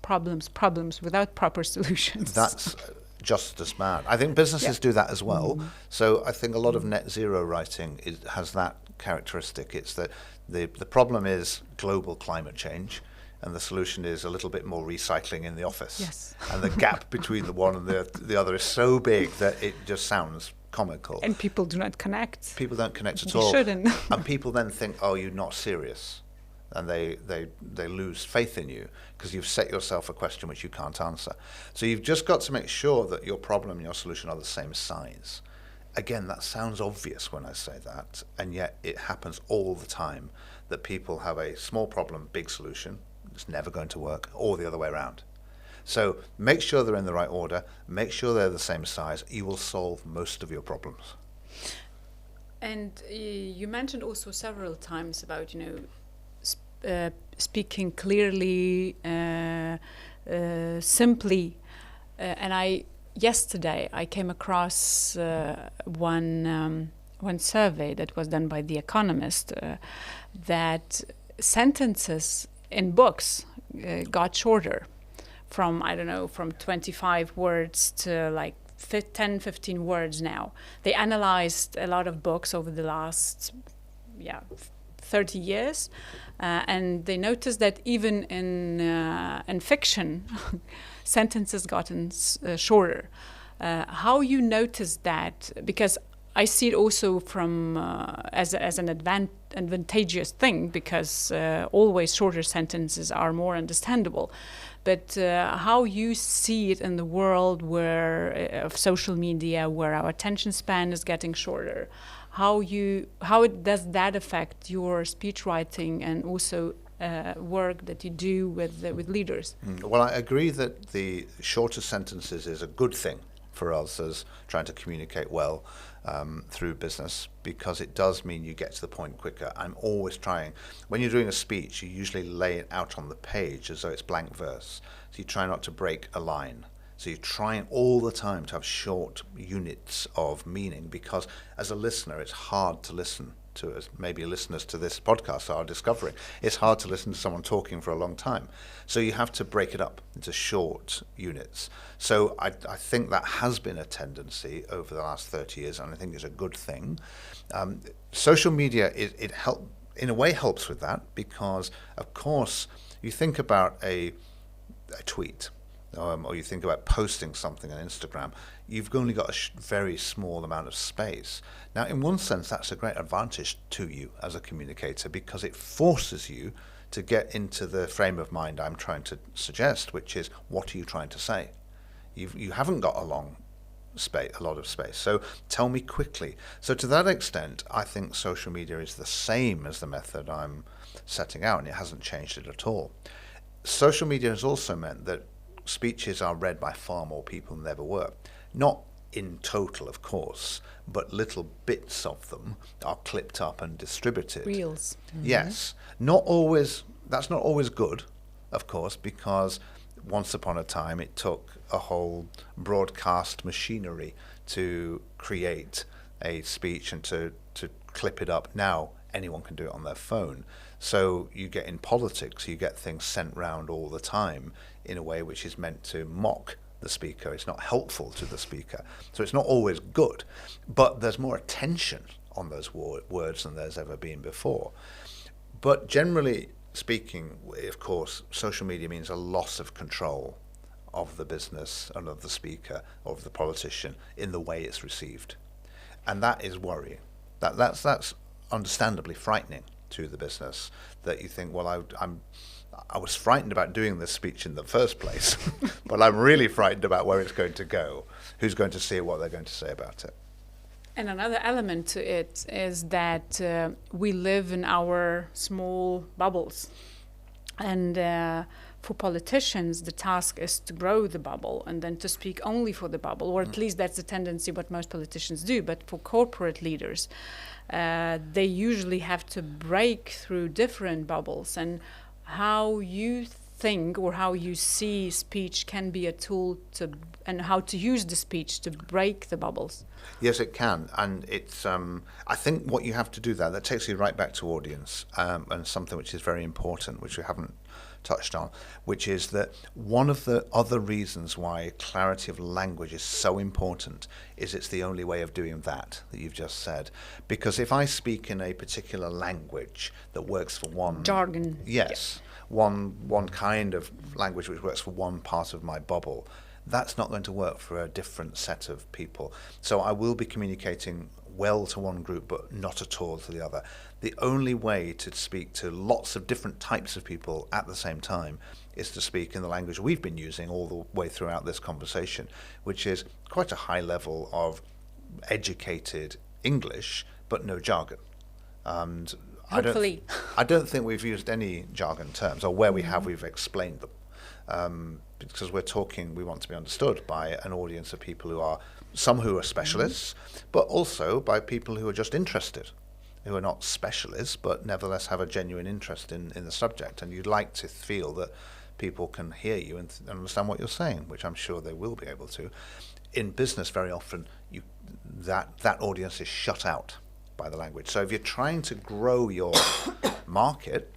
[SPEAKER 1] without proper solutions.
[SPEAKER 2] That's just as bad. I think businesses do that as well. Mm-hmm. So I think a lot of net zero writing has that characteristic. It's that the problem is global climate change, and the solution is a little bit more recycling in the office.
[SPEAKER 1] Yes.
[SPEAKER 2] And the gap between the one and the other is so big that it just sounds comical.
[SPEAKER 1] And people do not connect.
[SPEAKER 2] People don't connect at all.
[SPEAKER 1] They shouldn't.
[SPEAKER 2] And people then think, oh, you're not serious. And they lose faith in you because you've set yourself a question which you can't answer. So you've just got to make sure that your problem and your solution are the same size. Again, that sounds obvious when I say that, and yet it happens all the time that people have a small problem, big solution. It's never going to work, or the other way around. So make sure they're in the right order, make sure they're the same size, you will solve most of your problems.
[SPEAKER 1] And you mentioned also several times about, speaking clearly, simply, and yesterday I came across one survey that was done by The Economist that sentences in books got shorter from 25 words to like 10, 15 words now. They analyzed a lot of books over the last 30 years, and they noticed that even in fiction, sentences gotten shorter. How you notice that? Because I see it also from as an advantageous thing, because always shorter sentences are more understandable. but how you see it in the world of social media, where our attention span is getting shorter, how does that affect your speech writing and also work that you do with leaders?
[SPEAKER 2] Well, I agree that the shorter sentences is a good thing for us as trying to communicate well through business, because it does mean you get to the point quicker. I'm always trying, when you're doing a speech, you usually lay it out on the page as though it's blank verse. So you try not to break a line. So you're trying all the time to have short units of meaning, because as a listener, it's hard to listen to, as maybe listeners to this podcast are discovering. It's hard to listen to someone talking for a long time. So you have to break it up into short units. So I think that has been a tendency over the last 30 years, and I think it's a good thing. Social media, in a way helps with that, because, of course, you think about a tweet, or you think about posting something on Instagram, you've only got a very small amount of space. Now, in one sense, that's a great advantage to you as a communicator, because it forces you to get into the frame of mind I'm trying to suggest, which is, what are you trying to say? You haven't got a lot of space. So tell me quickly. So to that extent, I think social media is the same as the method I'm setting out, and it hasn't changed it at all. Social media has also meant that speeches are read by far more people than they ever were. Not in total, of course, but little bits of them are clipped up and distributed.
[SPEAKER 1] Reels. Mm-hmm.
[SPEAKER 2] Yes. That's not always good, of course, because once upon a time it took a whole broadcast machinery to create a speech and to clip it up. Now anyone can do it on their phone. So you get in politics, you get things sent round all the time in a way which is meant to mock the speaker. It's not helpful to the speaker. So it's not always good, but there's more attention on those words than there's ever been before. But generally speaking, of course, social media means a loss of control of the business and of the speaker, of the politician, in the way it's received. And that is worrying. That's understandably frightening to the business, that you think, well, I was frightened about doing this speech in the first place, but I'm really frightened about where it's going to go, who's going to see it, what they're going to say about it.
[SPEAKER 1] And another element to it is that we live in our small bubbles. And for politicians, the task is to grow the bubble and then to speak only for the bubble, or at least that's the tendency what most politicians do. But for corporate leaders, they usually have to break through different bubbles. And how you think or how you see speech can be a tool and how to use the speech to break the bubbles.
[SPEAKER 2] Yes, it can. And it's, I think what you have to do that takes you right back to audience, and something which is very important, which we haven't touched on, which is that one of the other reasons why clarity of language is so important is it's the only way of doing that you've just said. Because if I speak in a particular language that works for one...
[SPEAKER 1] Jargon.
[SPEAKER 2] Yes. Yeah. One kind of language which works for one part of my bubble, that's not going to work for a different set of people. So I will be communicating well to one group, but not at all to the other. The only way to speak to lots of different types of people at the same time is to speak in the language we've been using all the way throughout this conversation, which is quite a high level of educated English, but no jargon. And
[SPEAKER 1] hopefully.
[SPEAKER 2] I don't think we've used any jargon terms, or where we have, we've explained them. Because we want to be understood by an audience of people who are, some who are specialists, but also by people who are just interested, who are not specialists, but nevertheless have a genuine interest in the subject. And you'd like to feel that people can hear you and understand what you're saying, which I'm sure they will be able to. In business, very often, that audience is shut out by the language. So if you're trying to grow your market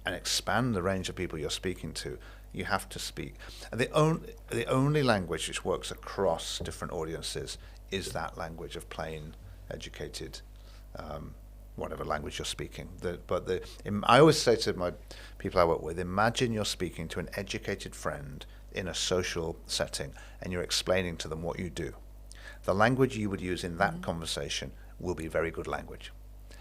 [SPEAKER 2] and expand the range of people you're speaking to, you have to speak. And the only language which works across different audiences is that language of plain, educated, whatever language you're speaking. I always say to my people I work with, imagine you're speaking to an educated friend in a social setting and you're explaining to them what you do. The language you would use in that conversation will be very good language,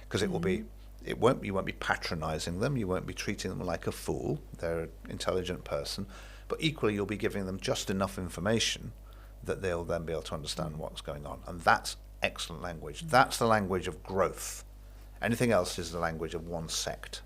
[SPEAKER 2] because it will be You won't be patronizing them. You won't be treating them like a fool. They're an intelligent person. But equally, you'll be giving them just enough information that they'll then be able to understand what's going on. And that's excellent language. That's the language of growth. Anything else is the language of one sect.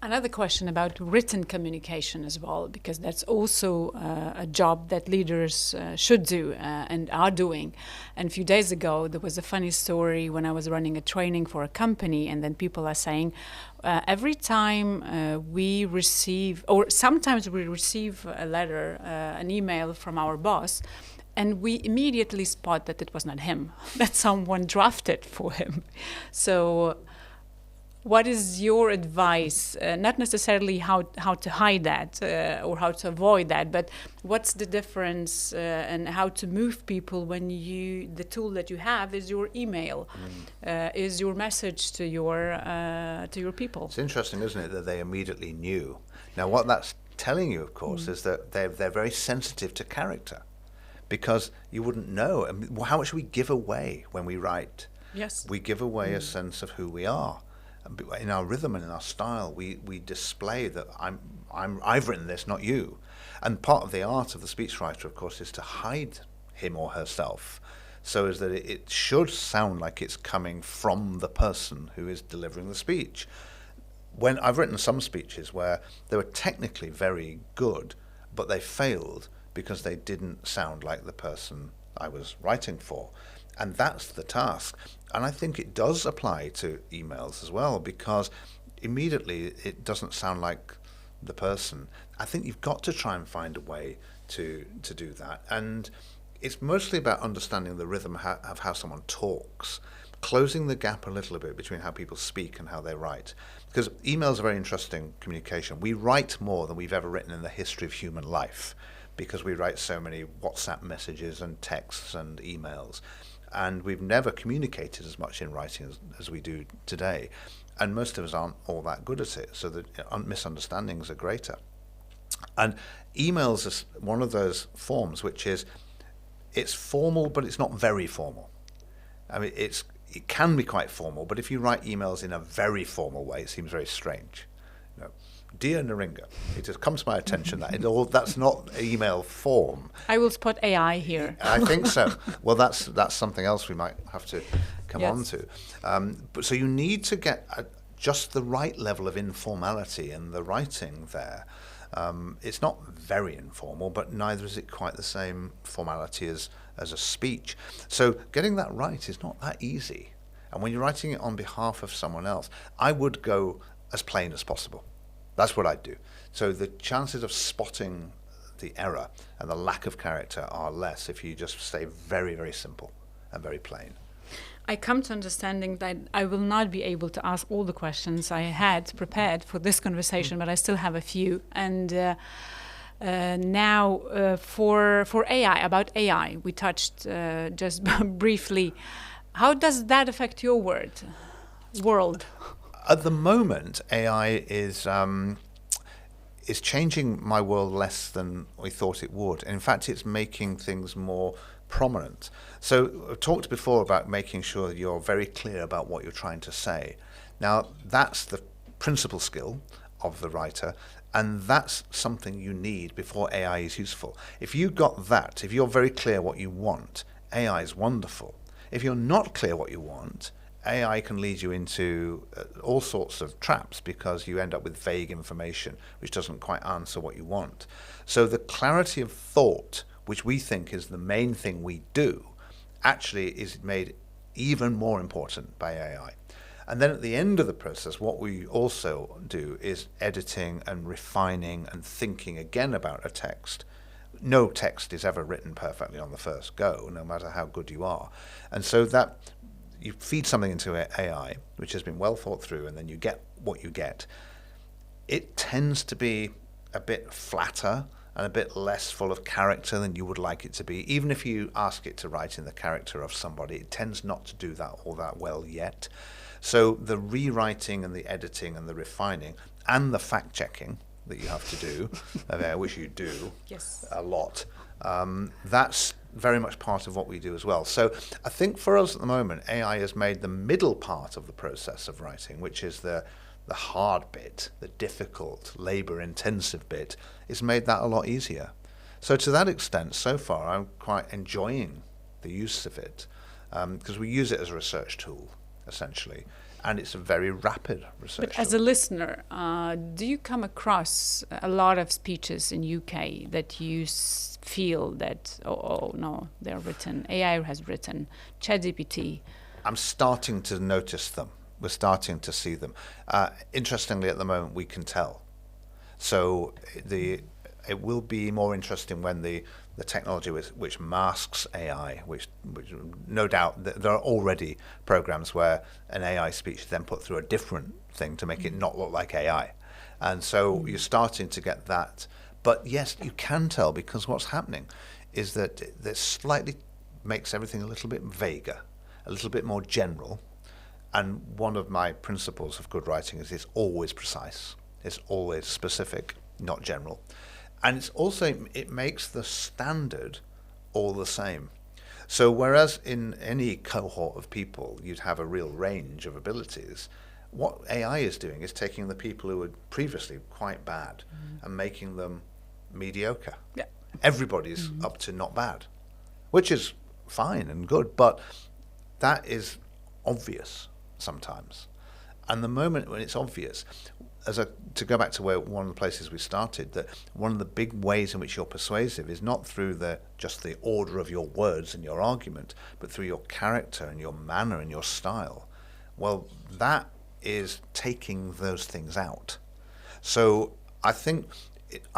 [SPEAKER 1] Another question about written communication as well, because that's also a job that leaders should do and are doing. And a few days ago, there was a funny story when I was running a training for a company, and then people are saying, every time we receive, or sometimes we receive a letter, an email from our boss, and we immediately spot that it was not him, that someone drafted for him. So what is your advice? Not necessarily how to hide that or how to avoid that, but what's the difference and how to move people when the tool that you have is your email, is your message to your people?
[SPEAKER 2] It's interesting, isn't it, that they immediately knew. Now, what that's telling you, of course, is that they're very sensitive to character, because you wouldn't know. I mean, how much we give away when we write?
[SPEAKER 1] Yes,
[SPEAKER 2] we give away a sense of who we are. In our rhythm and in our style, we display that I've written this, not you. And part of the art of the speechwriter, of course, is to hide him or herself, so as that it should sound like it's coming from the person who is delivering the speech. When I've written some speeches where they were technically very good, but they failed because they didn't sound like the person I was writing for. And that's the task. And I think it does apply to emails as well, because immediately it doesn't sound like the person. I think you've got to try and find a way to do that. And it's mostly about understanding the rhythm of how someone talks, closing the gap a little bit between how people speak and how they write. Because emails are very interesting communication. We write more than we've ever written in the history of human life, because we write so many WhatsApp messages and texts and emails. And we've never communicated as much in writing as we do today. And most of us aren't all that good at it, so the misunderstandings are greater. And emails is one of those forms which is, it's formal, but it's not very formal. I mean, it can be quite formal, but if you write emails in a very formal way, it seems very strange. You know, Dear Naringa, it has come to my attention that that's not email form.
[SPEAKER 1] I will spot AI here.
[SPEAKER 2] I think so. Well, that's something else we might have to come on to. But so you need to get just the right level of informality in the writing there. It's not very informal, but neither is it quite the same formality as a speech. So getting that right is not that easy. And when you're writing it on behalf of someone else, I would go as plain as possible. That's what I'd do. So the chances of spotting the error and the lack of character are less if you just stay very, very simple and very plain.
[SPEAKER 1] I come to understanding that I will not be able to ask all the questions I had prepared for this conversation, but I still have a few. And now for AI, about AI, we touched just briefly. How does that affect your world?
[SPEAKER 2] At the moment, AI is changing my world less than we thought it would. In fact, it's making things more prominent. So I've talked before about making sure that you're very clear about what you're trying to say. Now, that's the principal skill of the writer, and that's something you need before AI is useful. If you got that, if you're very clear what you want, AI is wonderful. If you're not clear what you want, AI can lead you into all sorts of traps, because you end up with vague information which doesn't quite answer what you want. So the clarity of thought, which we think is the main thing we do, actually is made even more important by AI. And then at the end of the process, what we also do is editing and refining and thinking again about a text. No text is ever written perfectly on the first go, no matter how good you are. And so that you feed something into AI, which has been well thought through, and then you get what you get. It tends to be a bit flatter and a bit less full of character than you would like it to be. Even if you ask it to write in the character of somebody, it tends not to do that all that well yet. So the rewriting and the editing and the refining and the fact-checking that you have to do, which you do
[SPEAKER 1] yes.
[SPEAKER 2] a lot, that's very much part of what we do as well. So I think for us at the moment, AI has made the middle part of the process of writing, which is the hard bit, the difficult, labor-intensive bit, it's made that a lot easier. So to that extent, so far, I'm quite enjoying the use of it, because we use it as a research tool, essentially, and it's a very rapid research
[SPEAKER 1] But as a listener, do you come across a lot of speeches in UK that you feel that, oh no, they're written, AI has written, ChatGPT?
[SPEAKER 2] I'm starting to notice them. We're starting to see them. Interestingly, at the moment, we can tell. So it will be more interesting when the technology which masks AI, which no doubt there are already programs where an AI speech is then put through a different thing to make it not look like AI. And so you're starting to get that. But yes, you can tell, because what's happening is that this slightly makes everything a little bit vaguer, a little bit more general. And one of my principles of good writing is it's always precise. It's always specific, not general. And it's also, it makes the standard all the same. So whereas in any cohort of people, you'd have a real range of abilities, what AI is doing is taking the people who were previously quite bad and making them mediocre.
[SPEAKER 1] Yeah.
[SPEAKER 2] Everybody's up to not bad, which is fine and good, but that is obvious sometimes. And the moment when it's obvious, to go back to one of the places we started, that one of the big ways in which you're persuasive is not through just the order of your words and your argument, but through your character and your manner and your style. Well, that is taking those things out. So I think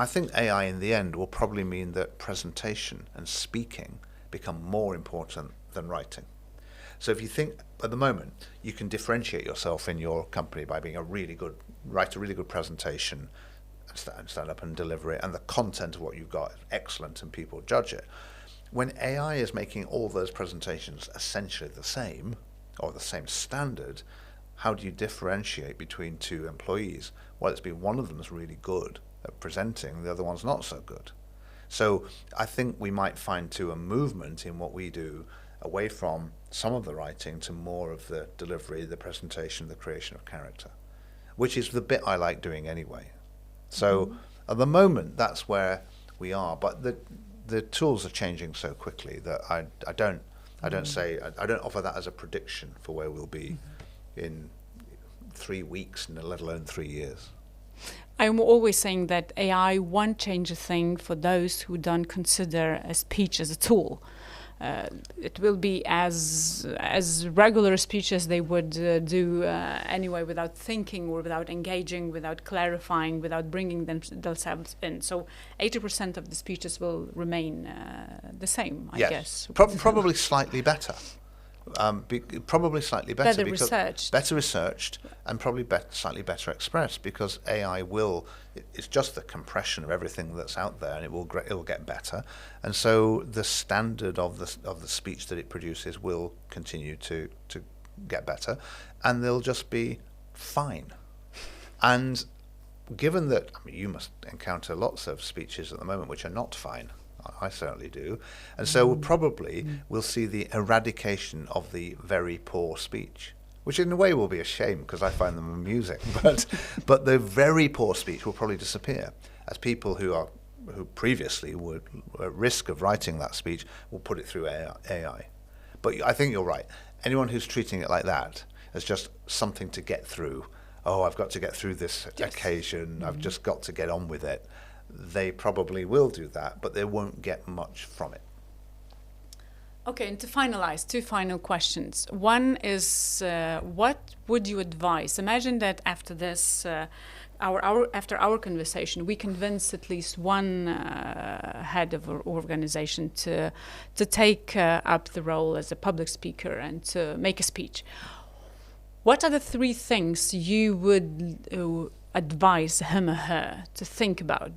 [SPEAKER 2] AI in the end will probably mean that presentation and speaking become more important than writing. So if you think at the moment, you can differentiate yourself in your company by being write a really good presentation and stand up and deliver it, and the content of what you've got is excellent and people judge it. When AI is making all those presentations essentially the same, or the same standard, how do you differentiate between two employees? Well, it's been one of them is really good at presenting, the other one's not so good. So I think we might find too a movement in what we do away from some of the writing to more of the delivery, the presentation, the creation of character, which is the bit I like doing anyway. So at the moment, that's where we are. But the tools are changing so quickly that I don't offer that as a prediction for where we'll be in 3 weeks, let alone 3 years.
[SPEAKER 1] I'm always saying that AI won't change a thing for those who don't consider a speech as a tool. It will be as regular speech as they would do anyway, without thinking or without engaging, without clarifying, without bringing themselves in. So 80% of the speeches will remain the same, I guess.
[SPEAKER 2] Probably slightly better. Probably slightly better. Better researched, and probably slightly better expressed, because AI it's just the compression of everything that's out there, and it will get better, and so the standard of the speech that it produces will continue to get better, and they'll just be fine. And given that, you must encounter lots of speeches at the moment which are not fine. I certainly do. And so we'll see the eradication of the very poor speech, which in a way will be a shame because I find them amusing. But the very poor speech will probably disappear, as people who previously were at risk of writing that speech will put it through AI. But I think you're right. Anyone who's treating it like that as just something to get through, I've got to get through this occasion, I've just got to get on with it, they probably will do that, but they won't get much from it.
[SPEAKER 1] Okay, and to finalize, 2 final questions. One is, what would you advise? Imagine that after this, after our conversation, we convince at least one head of an organization to take up the role as a public speaker and to make a speech. What are the 3 things you would advise him or her to think about?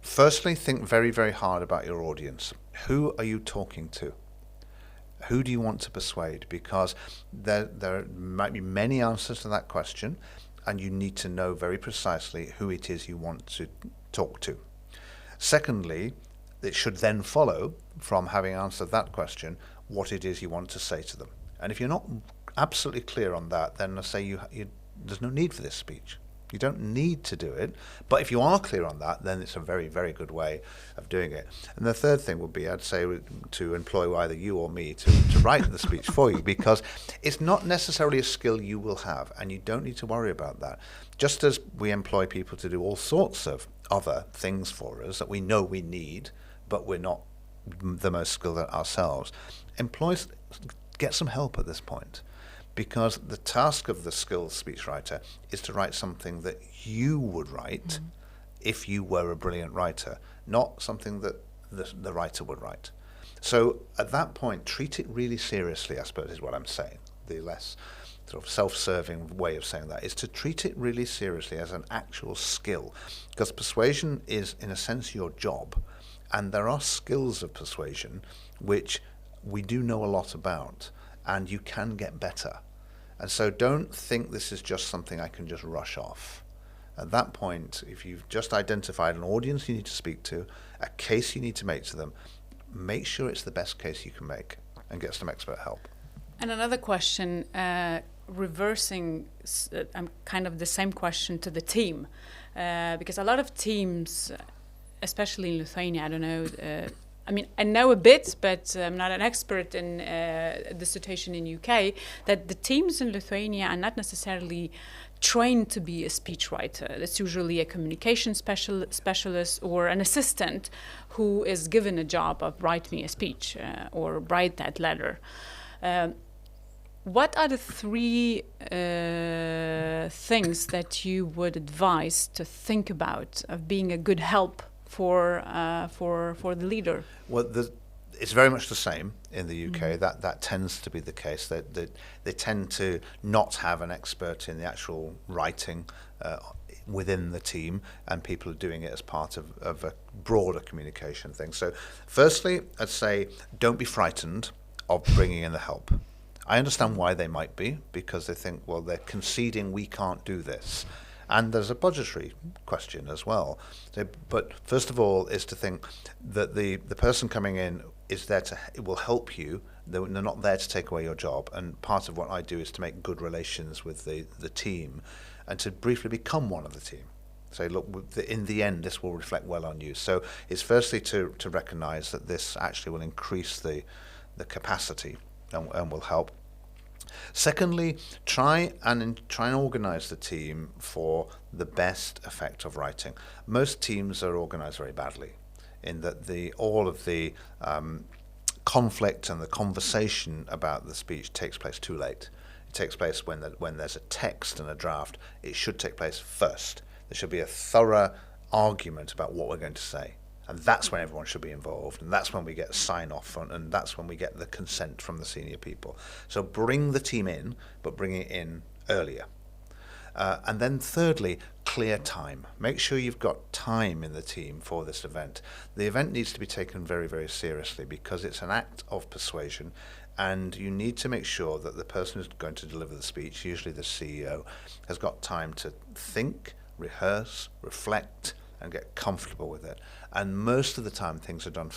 [SPEAKER 2] Firstly, think very, very hard about your audience. Who are you talking to? Who do you want to persuade? Because there might be many answers to that question, and you need to know very precisely who it is you want to talk to. Secondly, it should then follow from having answered that question what it is you want to say to them. And if you're not absolutely clear on that, then I say there's no need for this speech. You don't need to do it. But if you are clear on that, then it's a very, very good way of doing it. And the third thing would be, I'd say, to employ either you or me to write the speech for you, because it's not necessarily a skill you will have, and you don't need to worry about that. Just as we employ people to do all sorts of other things for us that we know we need, but we're not the most skilled at ourselves, employees get some help at this point. Because the task of the skilled speechwriter is to write something that you would write if you were a brilliant writer, not something that the writer would write. So at that point, treat it really seriously, I suppose is what I'm saying. The less sort of self-serving way of saying that is to treat it really seriously as an actual skill. Because persuasion is, in a sense, your job. And there are skills of persuasion which we do know a lot about, and you can get better. And so don't think this is just something I can just rush off. At that point, if you've just identified an audience you need to speak to, a case you need to make to them, make sure it's the best case you can make and get some expert help.
[SPEAKER 1] And another question, reversing kind of the same question to the team, because a lot of teams, especially in Lithuania, I don't know, I mean, I know a bit, but I'm not an expert in the situation in UK, that the teams in Lithuania are not necessarily trained to be a speechwriter. That's usually a communication specialist or an assistant who is given a job of write me a speech or write that letter. What are the three things that you would advise to think about of being a good help for the leader?
[SPEAKER 2] Well, it's very much the same in the UK. That tends to be the case. They tend to not have an expert in the actual writing within the team, and people are doing it as part of a broader communication thing. So firstly, I'd say don't be frightened of bringing in the help. I understand why they might be, because they think, well, they're conceding we can't do this. And there's a budgetary question as well. So, but first of all is to think that the person coming in is there it will help you. They're not there to take away your job. And part of what I do is to make good relations with the team and to briefly become one of the team. Say, look, in the end, this will reflect well on you. So it's firstly to recognize that this actually will increase the capacity and will help. Secondly, try and organize the team for the best effect of writing. Most teams are organized very badly in that all of the conflict and the conversation about the speech takes place too late. It takes place when there's a text and a draft. It should take place first. There should be a thorough argument about what we're going to say. And that's when everyone should be involved, and that's when we get a sign-off, and that's when we get the consent from the senior people. So bring the team in, but bring it in earlier. And then thirdly, clear time. Make sure you've got time in the team for this event. The event needs to be taken very, very seriously because it's an act of persuasion, and you need to make sure that the person who's going to deliver the speech, usually the CEO, has got time to think, rehearse, reflect, and get comfortable with it. And most of the time things are done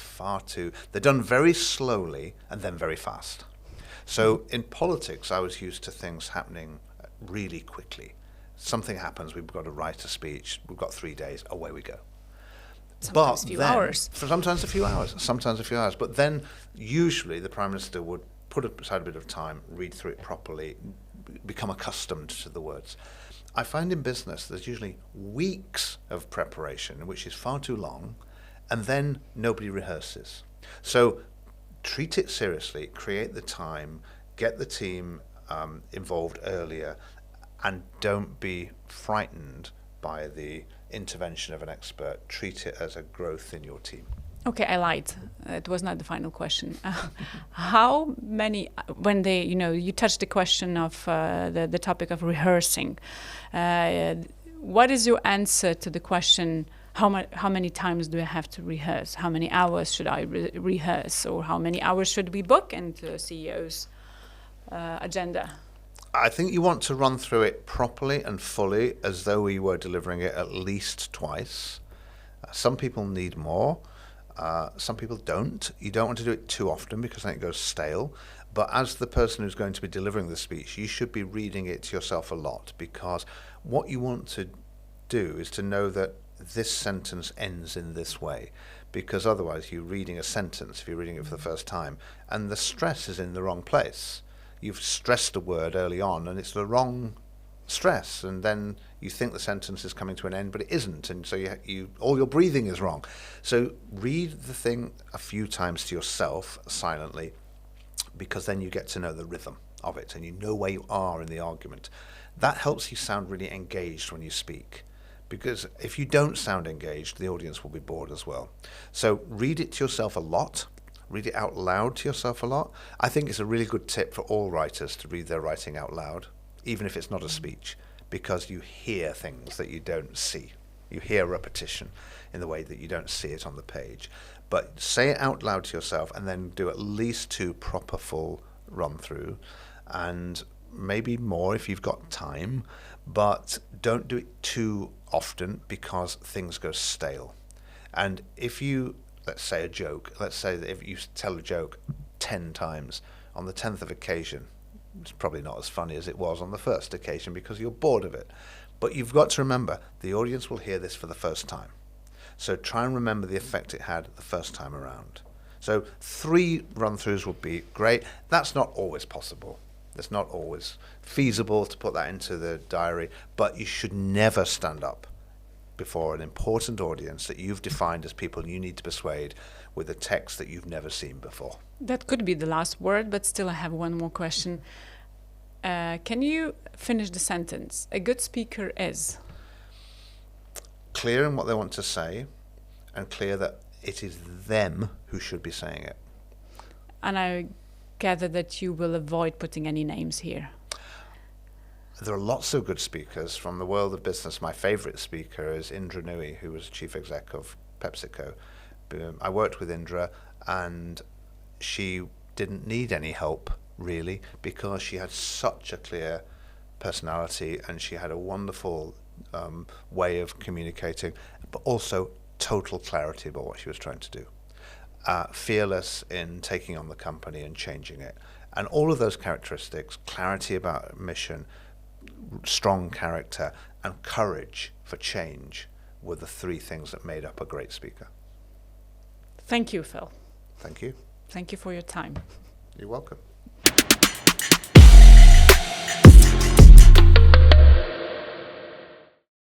[SPEAKER 2] they're done very slowly and then very fast. So in politics, I was used to things happening really quickly. Something happens, we've got to write a speech, we've got 3 days, away we go.
[SPEAKER 1] Sometimes a few hours.
[SPEAKER 2] Sometimes a few hours. But then usually the Prime Minister would put aside a bit of time, read through it properly, become accustomed to the words. I find in business there's usually weeks of preparation, which is far too long, and then nobody rehearses. So treat it seriously, create the time, get the team involved earlier, and don't be frightened by the intervention of an expert. Treat it as a growth in your team.
[SPEAKER 1] Okay, I lied. It was not the final question. How many, when you touched the question of the topic of rehearsing, what is your answer to the question, how many times do I have to rehearse? How many hours should I rehearse? Or how many hours should we book into a CEO's agenda?
[SPEAKER 2] I think you want to run through it properly and fully as though we were delivering it at least twice. Some people need more. Some people don't. You don't want to do it too often because then it goes stale. But as the person who's going to be delivering the speech, you should be reading it to yourself a lot, because what you want to do is to know that this sentence ends in this way, because otherwise you're reading a sentence, if you're reading it for the first time, and the stress is in the wrong place. You've stressed a word early on and it's the wrong stress, and then you think the sentence is coming to an end, but it isn't, and so you all your breathing is wrong. So read the thing a few times to yourself silently, because then you get to know the rhythm of it and you know where you are in the argument. That helps you sound really engaged when you speak, because if you don't sound engaged, the audience will be bored as well. So read it to yourself a lot. Read it out loud to yourself a lot. I think it's a really good tip for all writers to read their writing out loud, even if it's not a speech, because you hear things that you don't see. You hear repetition in the way that you don't see it on the page. But say it out loud to yourself and then do at least 2 proper full run-through, and maybe more if you've got time, but don't do it too often because things go stale. And if you, let's say a joke, let's say that if you tell a joke 10 times, on the 10th occasion, it's probably not as funny as it was on the first occasion because you're bored of it. But you've got to remember, the audience will hear this for the first time. So try and remember the effect it had the first time around. So 3 run-throughs would be great. That's not always possible. It's not always feasible to put that into the diary, but you should never stand up before an important audience that you've defined as people you need to persuade with a text that you've never seen before.
[SPEAKER 1] That could be the last word, but still I have one more question. Can you finish the sentence? A good speaker is?
[SPEAKER 2] Clear in what they want to say, and clear that it is them who should be saying it.
[SPEAKER 1] And I gather that you will avoid putting any names here.
[SPEAKER 2] There are lots of good speakers from the world of business. My favorite speaker is Indra Nooyi, who was chief exec of PepsiCo. I worked with Indra, and she didn't need any help, really, because she had such a clear personality and she had a wonderful way of communicating, but also total clarity about what she was trying to do. Fearless in taking on the company and changing it. And all of those characteristics, clarity about mission, strong character, and courage for change, were the 3 things that made up a great speaker.
[SPEAKER 1] Thank you, Phil.
[SPEAKER 2] Thank you.
[SPEAKER 1] Thank you for your time.
[SPEAKER 2] You're welcome.